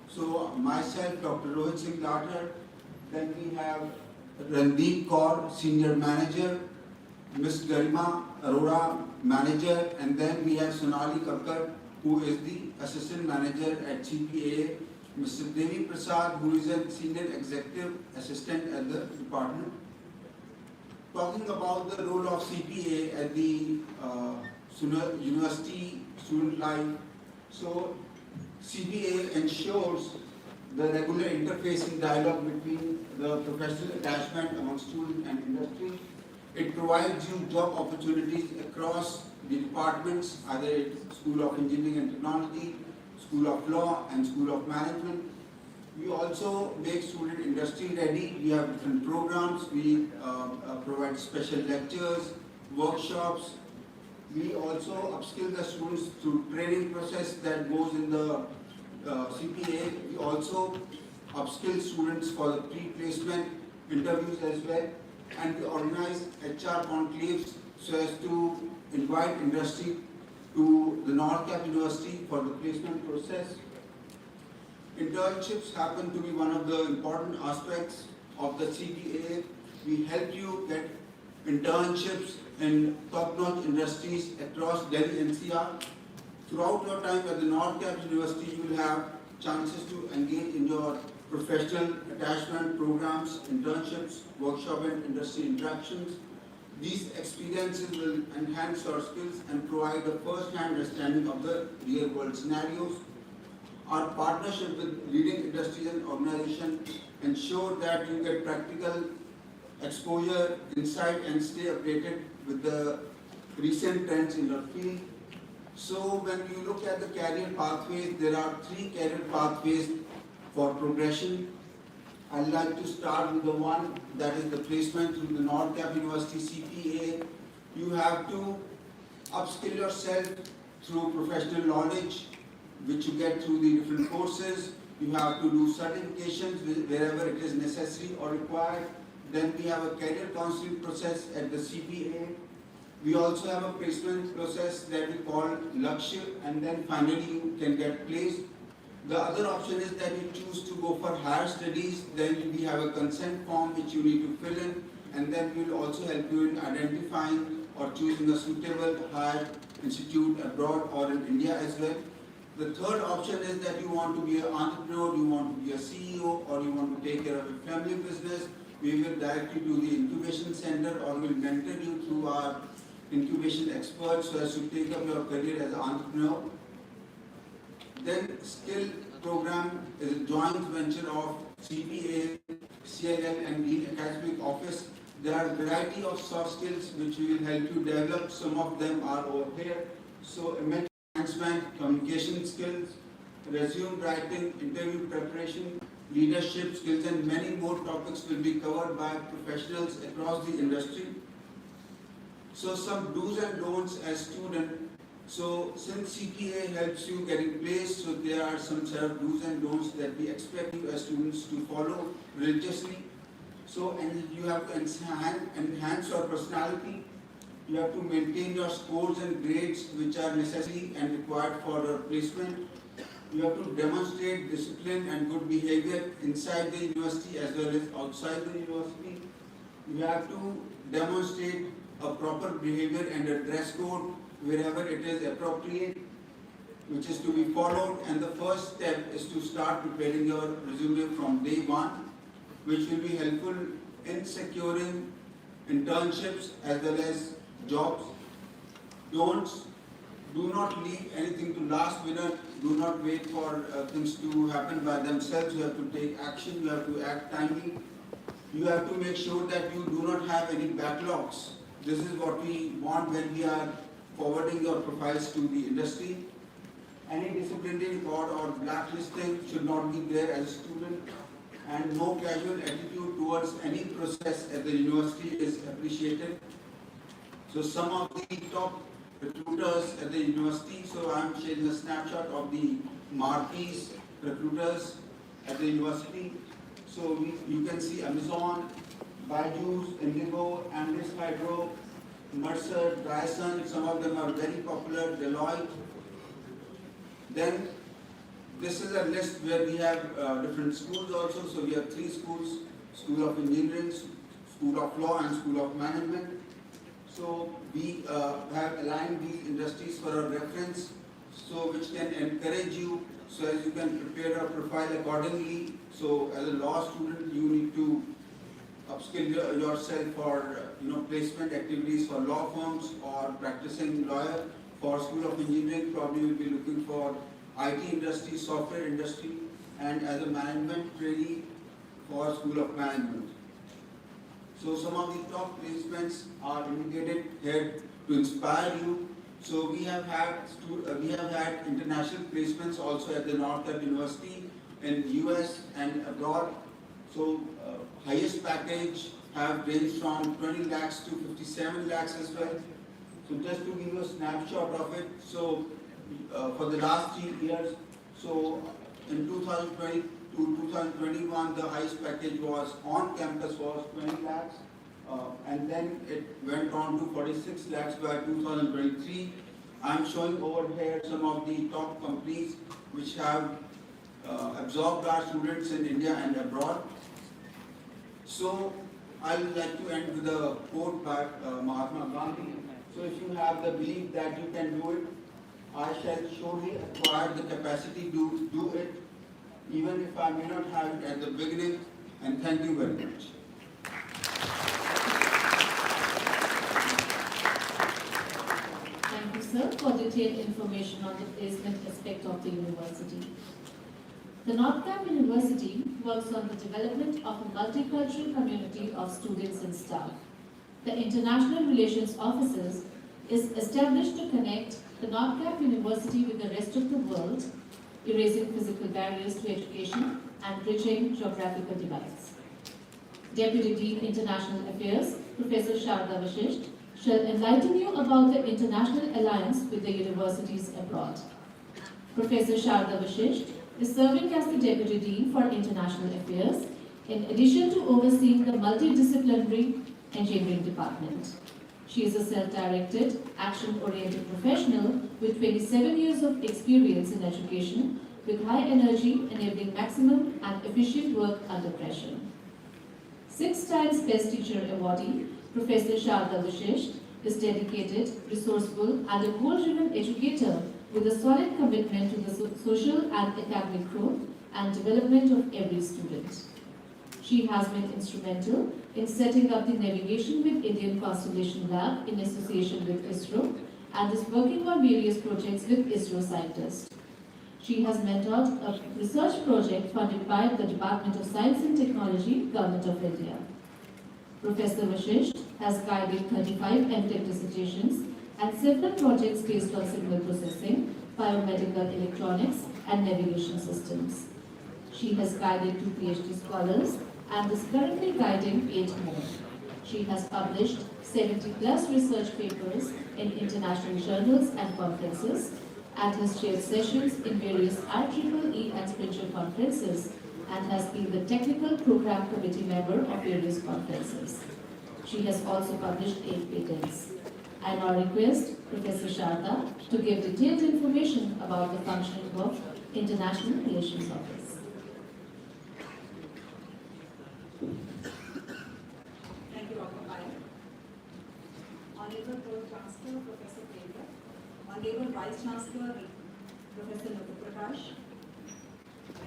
So myself, Dr. Rohit Singh Lathar, then we have Randeep Kaur, Senior Manager, Ms. Garima Arora, Manager, and then we have Sonali Kakkar, who is the Assistant Manager at CPA, Mr. Devi Prasad, who is a Senior Executive Assistant at the department. Talking about the role of CPA at the university student life, so CPA ensures the regular interface and dialogue between the professional attachment among student and industry. It provides you job opportunities across the departments, either it's School of Engineering and Technology, School of Law, and School of Management. We also make student industry ready. We have different programs. We provide special lectures, workshops. We also upskill the students through training process that goes in the CPA. We also upskill students for the pre-placement interviews as well. And we organize HR conclaves so as to invite industry to the North Cap University for the placement process. Internships happen to be one of the important aspects of the CPA. We help you get internships in top-notch industries across Delhi NCR. Throughout your time at the North Cap University, you will have chances to engage in your professional attachment programs, internships, workshop and industry interactions. These experiences will enhance your skills and provide a first-hand understanding of the real-world scenarios. Our partnership with leading industries and organizations ensure that you get practical exposure, insight, and stay updated with the recent trends in your field. So when you look at the career pathways, there are 3 career pathways for progression. I'd like to start with the one that is the placement through the North Cap University CPA. You have to upskill yourself through professional knowledge, which you get through the different courses. You have to do certifications wherever it is necessary or required. Then we have a career counseling process at the CPA. We also have a placement process that we call Lakshya, and then finally you can get placed. The other option is that you choose to go for higher studies. Then we have a consent form which you need to fill in, and then we will also help you in identifying or choosing a suitable higher institute abroad or in India as well. The third option is that you want to be an entrepreneur, you want to be a CEO, or you want to take care of a family business. We will direct you to the incubation center or will mentor you through our incubation experts so as to take up your career as an entrepreneur. Then skill program is a joint venture of CPA, CIL and the academic office. There are a variety of soft skills which we will help you develop. Some of them are over here. So image management, communication skills, resume writing, interview preparation, leadership skills, and many more topics will be covered by professionals across the industry. So some do's and don'ts as student. So since CPA helps you getting placed, so there are some set of do's and don'ts that we expect you as students to follow religiously. So and you have to enhance your personality. You have to maintain your scores and grades which are necessary and required for your placement. You have to demonstrate discipline and good behavior inside the university as well as outside the university. You have to demonstrate a proper behavior and a dress code wherever it is appropriate, which is to be followed. And the first step is to start preparing your resume from day one, which will be helpful in securing internships as well as jobs. Don'ts: do not leave anything to last minute. Do not wait for things to happen by themselves. You have to take action. You have to act timely. You have to make sure that you do not have any backlogs. This is what we want when we are forwarding your profiles to the industry. any disciplinary record or blacklisting should not be there as a student, and no casual attitude towards any process at the university is appreciated. So some of the top recruiters at the university, so I am sharing a snapshot of the marquee recruiters at the university. So you can see Amazon, Byju's, Indigo, Andres Hydro, Mercer, Dyson, some of them are very popular, Deloitte. Then this is a list where we have different schools also. So we have 3 schools: School of Engineering, School of Law, and School of Management. So we have aligned these industries for a reference, so which can encourage you, so as you can prepare a profile accordingly. So as a law student, you need to upskill yourself for placement activities for law firms or practicing lawyer. For School of Engineering, probably you'll be looking for IT industry, software industry, and as a management trainee for School of Management. So some of the top placements are indicated here to inspire you. So we have had international placements also at the Northern University in US and abroad. So highest package have ranged from 20 lakhs to 57 lakhs as well. So just to give you a snapshot of it, so for the last 3 years, so in 2020 to 2021, the highest package was on campus was 20 lakhs, and then it went on to 46 lakhs by 2023. I'm showing over here some of the top companies which have absorbed our students in India and abroad. So I would like to end with a quote by Mahatma Gandhi. So if you have the belief that you can do it, I shall surely acquire the capacity to do it, even if I may not have it at the beginning. And thank you very much. Thank you, sir, for detailed information on the placement aspect of the university. The North Cap University works on the development of a multicultural community of students and staff. The International Relations Offices is established to connect the North Cap University with the rest of the world, erasing physical barriers to education and bridging geographical divides. Deputy Dean International Affairs, Professor Sharda Vashisht, shall enlighten you about the international alliance with the universities abroad. Professor Sharda Vashisht is serving as the Deputy Dean for International Affairs, in addition to overseeing the multidisciplinary engineering department. She is a self-directed, action-oriented professional with 27 years of experience in education, with high energy enabling maximum and efficient work under pressure. 6 times Best Teacher awardee, Professor Sharda Vashisht is dedicated, resourceful, and a goal-driven educator with a solid commitment to the social and academic growth and development of every student. She has been instrumental in setting up the Navigation with Indian Constellation Lab in association with ISRO and is working on various projects with ISRO scientists. She has mentored a research project funded by the Department of Science and Technology, Government of India. Professor Vashisht has guided 35 MTech dissertations and several projects based on signal processing, biomedical electronics, and navigation systems. She has guided 2 PhD scholars and is currently guiding 8 more. She has published 70+ research papers in international journals and conferences and has chaired sessions in various IEEE and spiritual conferences and has been the technical program committee member of various conferences. She has also published 8 patents. I now request Professor Sharda to give detailed information about the functioning of International Relations Office. Thank you, Dr. Payal. Honorable Pro-Chancellor, Professor Kendra, Honorable Vice-Chancellor, Professor Nupur Prakash,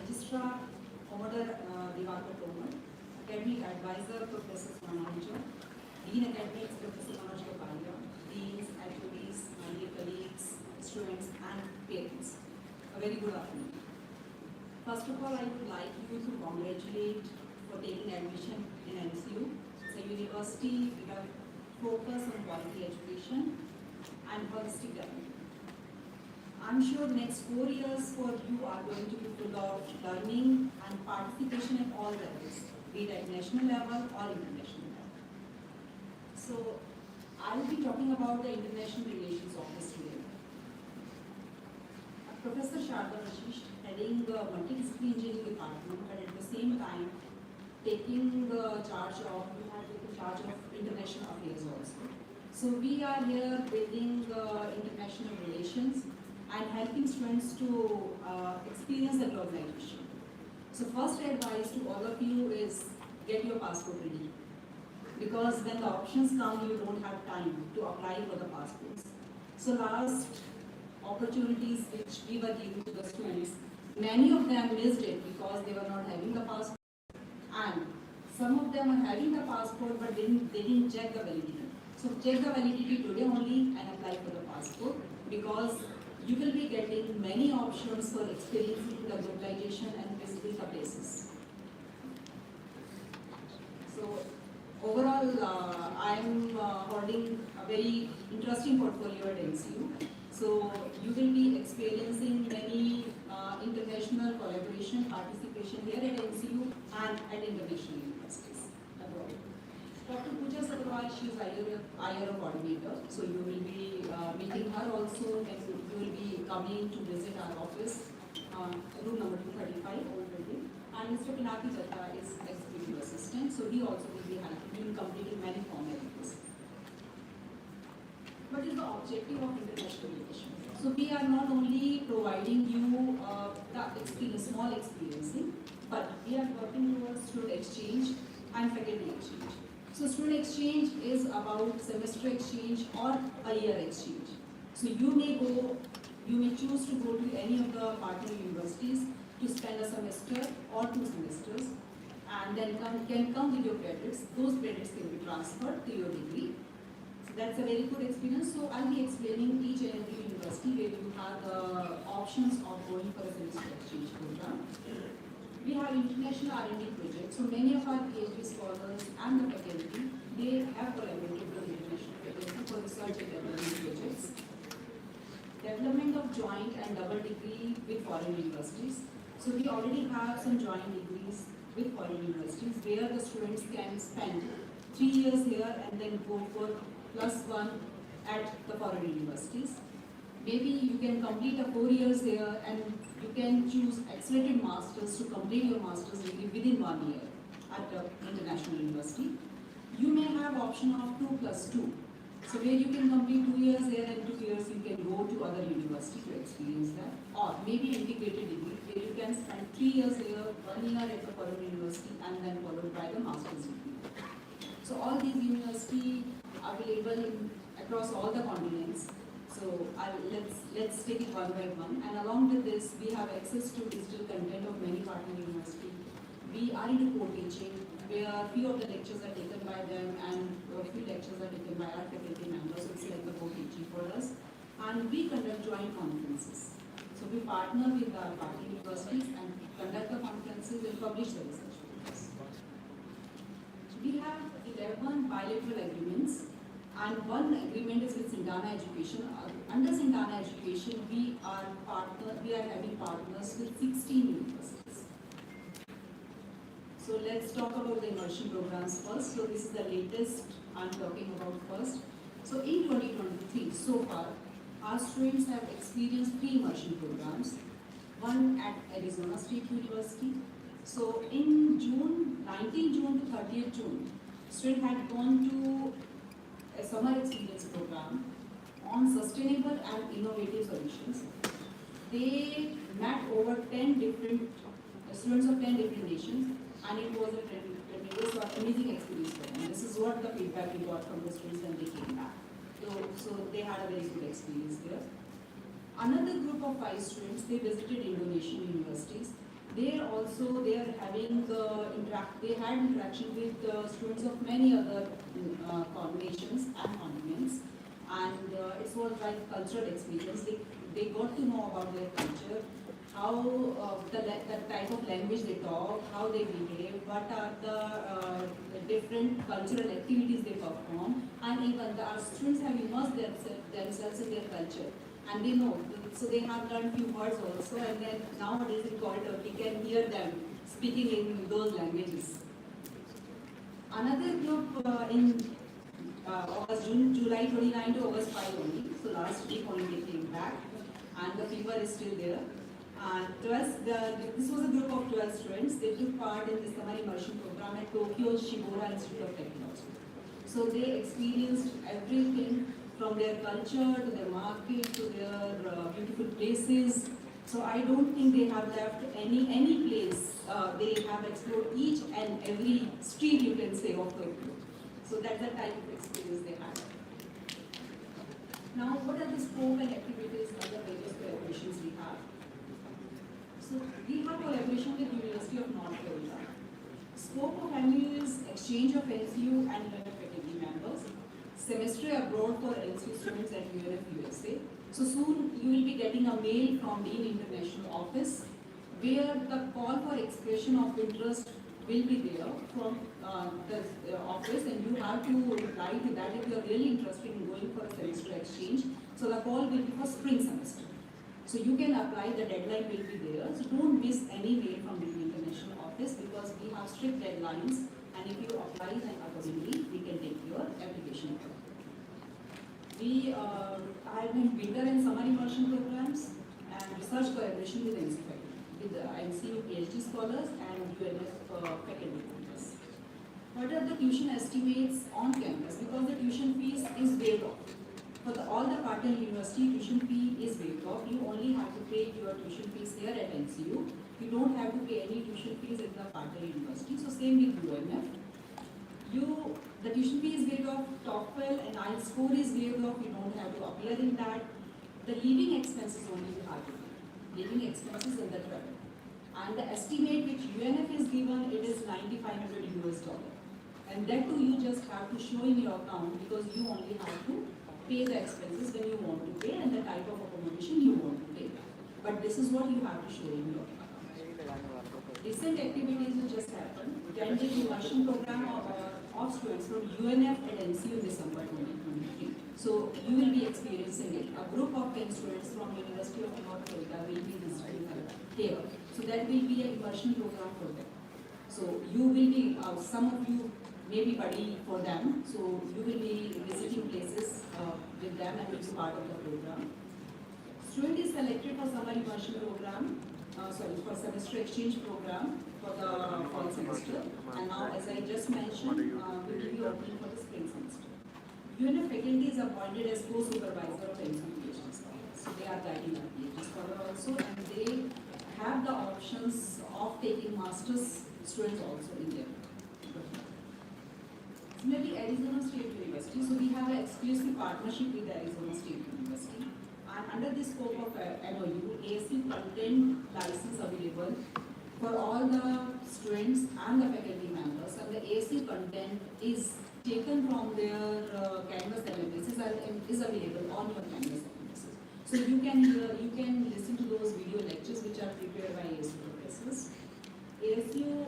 Registrar, Commodore Divakar Tomar, Academic Advisor, Professor Swarnahuja, Dean Academics, Professor Manoj Kapalia, Deans, HODs, my dear colleagues, students, and parents. A very good afternoon. First of all, I would like you to congratulate for taking admission in NCU. It's a university with a focus on quality education and holistic development. I'm sure next 4 years for you are going to be full of learning and participation at all levels, be it at national level or international level. So I'll be talking about the international relations office today. Professor Sharda Rashish, heading the multidisciplinary engineering department, but at the same time taking the charge of, we have taken charge of international affairs also. So we are here building international relations and helping students to experience the globalization. So first advice to all of you is get your passport ready. Because when the options come, you don't have time to apply for the passports. So last opportunities which we were giving to the students, many of them missed it because they were not having the passport. And some of them are having the passport but they didn't check the validity. So check the validity today only and apply for the passport, because you will be getting many options for experiencing the globalization and visiting the places. So overall, I am holding a very interesting portfolio at NCU. So you will be experiencing many international collaboration, participation here at NCU and at international universities abroad. Dr. Pooja Sagarwal, she is IRO coordinator. So you will be meeting her also, and you will be coming to visit our office, room number 235, old building. And Mr. Pinaki Jatta is executive assistant, so he also will be helping you in completing many formalities. What is the objective of international relations? So we are not only providing you the experience, small experiencing, but we are working towards student exchange and faculty exchange. So student exchange is about semester exchange or a year exchange. So you may choose to go to any of the partner universities to spend a semester or 2 semesters, and then can come with your credits. Those credits can be transferred to your degree. So that's a very good experience. So I'll be explaining each and every university where you have the options of going for a semester exchange program. We have international R&D projects. So many of our PhD scholars and the faculty, they have collaborated with international faculty for research and development projects. Development of joint and double degree with foreign universities. So we already have some joint degrees with foreign universities where the students can spend 3 years here and then go for +1 at the foreign universities. Maybe you can complete a 4 years here and you can choose accelerated masters to complete your master's degree within 1 year at the international university. You may have option of 2+2. So where you can complete 2 years here and 2 years you can go to other university to experience that. Or maybe integrated degree where you can spend 3 years here, 1 year at the foreign university and then followed by the master's degree. So all these universities are available across all the continents. So let's take it one by one. And along with this, we have access to digital content of many partner universities. We are into co-teaching, where few of the lectures are taken by them and a few lectures are taken by our faculty members. So it's like a co-teaching for us. And we conduct joint conferences. So we partner with our partner universities and conduct the conferences and publish the research papers. We have 11 bilateral agreements. And one agreement is with Sindana Education. Under Sindana Education, we are having partners with 16 universities. So let's talk about the immersion programs first. So this is the latest I'm talking about first. So in 2023, so far, our students have experienced 3 immersion programs. One at Arizona State University. So in June, 19 June to 30th June, students had gone to a summer experience program on sustainable and innovative solutions. They met over 10 different students of 10 different nations, and it was a tremendous or amazing experience for them. This is what the feedback we got from the students when they came back. So they had a very good experience there. Another group of 5 students, they visited Indonesian universities. They are having they had interaction with students of many other nations and continents, and it was like cultural experience. They got to know about their culture, how the type of language they talk, how they behave, what are the different cultural activities they perform, and even our students have immersed themselves in their culture. and they know. So they have learned few words also, and then nowadays in corridor we can hear them speaking in those languages. Another group in July 29 to August 5 only, so last week only they came back, and the fever is still there. And this was a group of 12 students. They took part in the summer immersion program at Tokyo's Shibora Institute of Technology. So they experienced everything from their culture to their market to their beautiful places. So I don't think they have left any place. They have explored each and every street, you can say, of Tokyo. So that's the type of experience they had. Now, what are the scope and activities and the various collaborations we have? So we have collaboration with University of North Carolina. Scope of MU is exchange of NCU and faculty members, semester abroad for NCU students at UNF USA. So soon you will be getting a mail from Dean International Office where the call for expression of interest will be there from the office, and you have to reply to that if you are really interested in going for a semester exchange. So the call will be for spring semester. So you can apply, the deadline will be there. So don't miss any mail from the International Office because we have strict deadlines, and if you apply then accordingly, we can take your application. We have winter and summer immersion programs and research collaboration with NCU faculty, with the NCU PhD scholars and UNF faculty members. What are the tuition estimates on campus? Because the tuition fees is waived off. For all the partner university, tuition fee is waived off. You only have to pay your tuition fees here at NCU. You don't have to pay any tuition fees at the partner university. So same with UNF. The tuition fee is waived off, TOEFL and IELTS score is waived off. You don't have to appear in that. The living expenses only you have to pay. Living expenses and the travel. And the estimate which UNF is given, it is $9,500 US. And that too you just have to show in your account because you only have to pay the expenses when you want to pay and the type of accommodation you want to pay. But this is what you have to show in your account. Recent activities will just happen. 10-day immersion program of students from UNF at NCU in December 2023. So you will be experiencing it. A group of 10 students from University of North Carolina will be visiting here. So that will be an immersion program for them. So you will be, some of you may be buddy for them. So you will be visiting places with them and will be part of the program. Student is selected for summer immersion program, for semester exchange program for the fall semester. And now, as I just mentioned, we will be opening for the spring semester. UNF faculty is appointed as co-supervisor of NCU PhD scholars. So they are guiding our PhD scholar also, and they have the options of taking master's students also in there. Similarly, Arizona State University. So we have an exclusive partnership with the Arizona State University. And under the scope of MOU, ASU content license available for all the students and the faculty members. And the ASU content is taken from their Canvas LMSs and is available on your Canvas LMSs. So you can listen to those video lectures which are prepared by ASU professors. ASU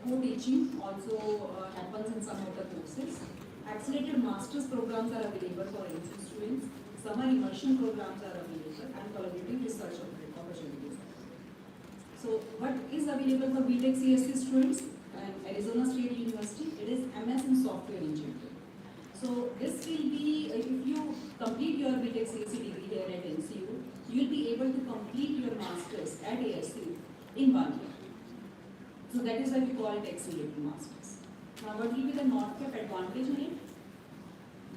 co-teaching also happens in some of the courses. Accelerated master's programs are available for NCU students. Summer immersion programs are available and collaborative research opportunities. So what is available for BTech CSC students at Arizona State University? It is MS in software engineering. So this will be, if you complete your BTech CSC degree here at NCU, you will be able to complete your masters at ASU in 1 year. So that is why we call it accelerated masters. Now what will be the non-cap advantage in it?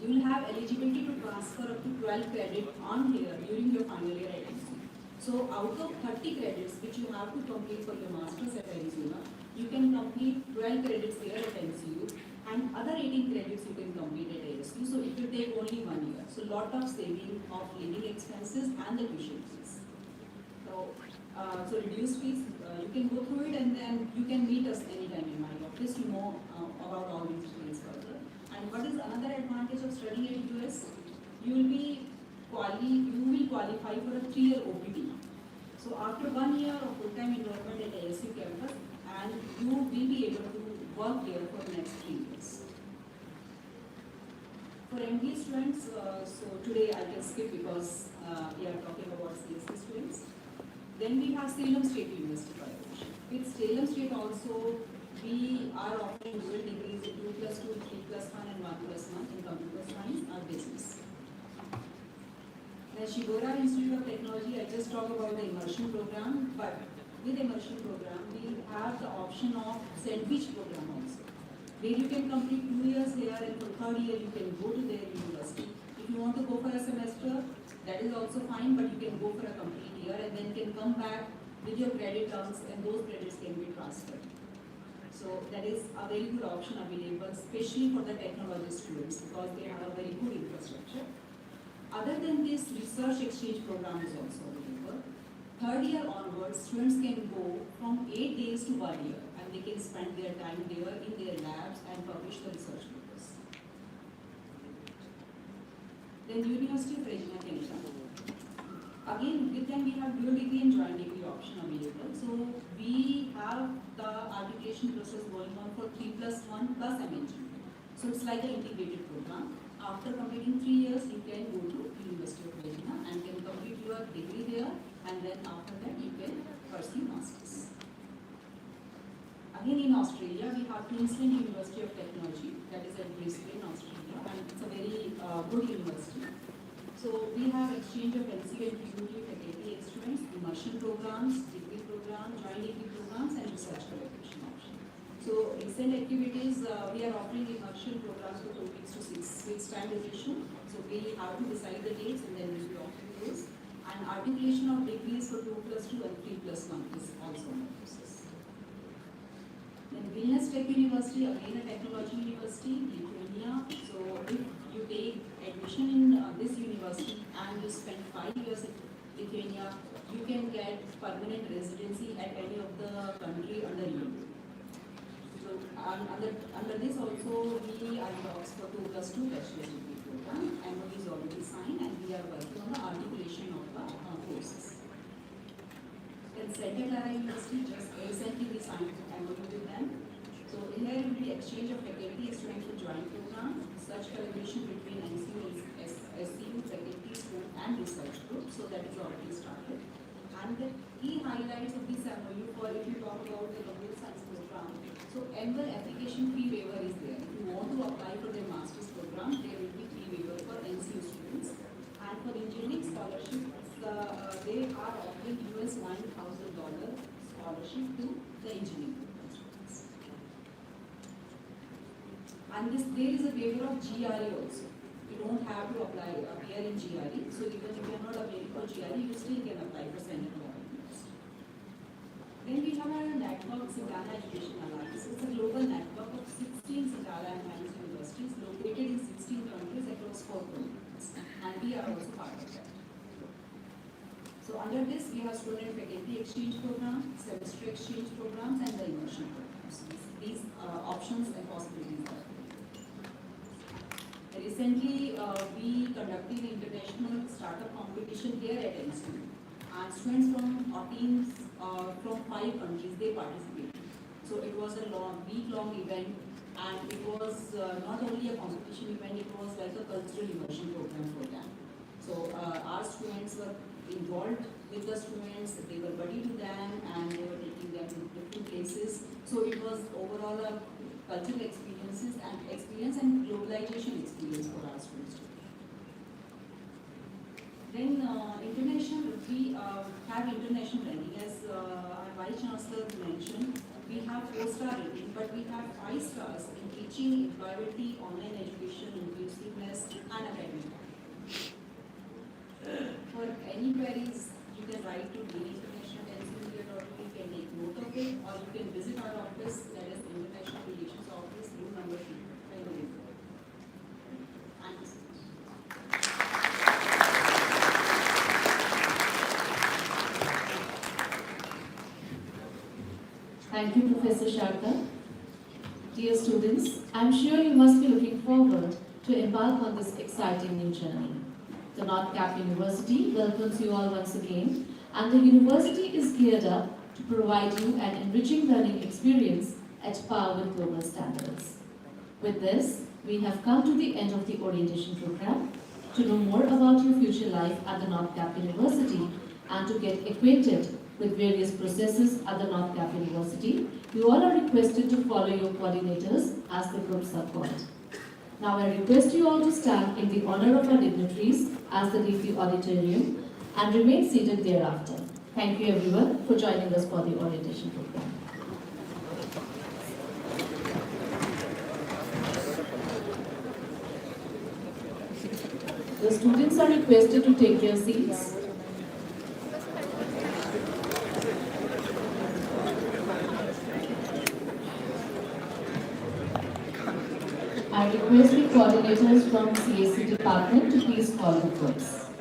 You will have eligibility to transfer up to 12 credit on here during your final year at NCU. So out of 30 credits which you have to complete for your masters at Arizona, you can complete 12 credits here at NCU and other 18 credits you can complete at ASU. So it will take only 1 year. So lot of saving of living expenses and the tuition fees. So reduced fees, you can go through it and then you can meet us anytime in my office to know about all these details further. And what is another advantage of studying at US? You will qualify for a 3-year OPT. So after 1 year of full-time enrollment at ASU campus, and you will be able to work there for the next 3 years. For MBA students, so today I can skip because we are talking about CSC students. Then we have Salem State University collaboration. With Salem State also, we are offering dual degrees in 2+2, 3+1 and 1+1 in computer science and business. Then Shigora Institute of Technology, I just talked about the immersion program, but with immersion program, we have the option of sandwich program also, where you can complete 2 years here and for third year you can go to their university. If you want to go for a semester, that is also fine, but you can go for a complete year and then can come back with your credit terms and those credits can be transferred. So that is a very good option available, especially for the technology students because they have a very good infrastructure. Other than this, research exchange program is also available. Third year onwards, students can go from 8 days to 1 year and they can spend their time there in their labs and publish the research papers. Then University of Regina, Canada. Again, with them we have dual degree and joint degree option available. So we have the articulation process going on for 3+1 plus MNG. So it's like an integrated program. After completing 3 years, you can go to University of Regina and can complete your degree there, and then after that you can pursue masters. Again in Australia, we have Queensland University of Technology, that is at Brisbane, Australia, and it's a very good university. So we have exchange of NCU and PhD faculty and students, immersion programs, degree programs, joint degree programs, and research collaboration option. So recent activities, we are offering immersion programs for 2 weeks to 6 weeks time duration. So we have to decide the dates and then we will be offering those. And articulation of degrees for 2+2 and 3+1 is also in the process. Then Vilnius Tech University, again a technology university, Lithuania. So if you take admission in this university and you spend 5 years in Lithuania, you can get permanent residency at any of the country under you. So under this also we are in talks for 2+2 bachelor's degree program. MOU is already signed and we are working on the articulation of the courses. Then Santa Clara University just recently we signed MOU with them. So here will be exchange of faculty and students for joint program, such collaboration between NCU and SCU, faculty, student and research group. So that is already started. And the key highlights of this MOU for if you talk about the computer science program. So annual application fee waiver is there. If you want to apply for the master's program, there will be fee waiver for NCU students. And for engineering scholarship, they are offering $9,000 scholarship to the engineering students. And there is a waiver of GRE also. You don't have to appear in GRE. So even if you are not applying for GRE, you still can apply for Santa Clara University. Then we have our network, Sagana Education Alliance. It's a global network of 16 Sagana and Science universities located in 16 countries across 4 continents. And we are also part of that. So under this, we have student faculty exchange program, semester exchange programs, and the immersion programs. These options and possibilities are. Recently, we conducted an international startup competition here at NCU. And students from teams from 5 countries, they participated. So it was a week-long event, and it was not only a competition event, it was like a cultural immersion program for them. So our students were involved with the students, they were buddy to them, and they were taking them to different places. So it was overall a cultural experience and globalization experience for our students. Then international, we have international ranking. As our Vice Chancellor mentioned, we have 4-star rating, but we have 5 stars in teaching, employability, online education, inclusiveness, and academic. For any queries, you can write to deinternational@ncmedia.org. You can take note of it, or you can visit our office, that is International Relations Office, room number 3. Thank you so much. Thank you, Professor Sharda. Dear students, I'm sure you must be looking forward to embark on this exciting new journey. The North Cap University welcomes you all once again, and the university is geared up to provide you an enriching learning experience at par with global standards. With this, we have come to the end of the orientation program. To know more about your future life at the North Cap University and to get acquainted with various processes at the North Cap University, you all are requested to follow your coordinators as the groups are called. Now I request you all to stand in the honor of our dignitaries as they leave the auditorium and remain seated thereafter. Thank you everyone for joining us for the orientation program. The students are requested to take their seats. I request the coordinators from CSC department to please call the voice.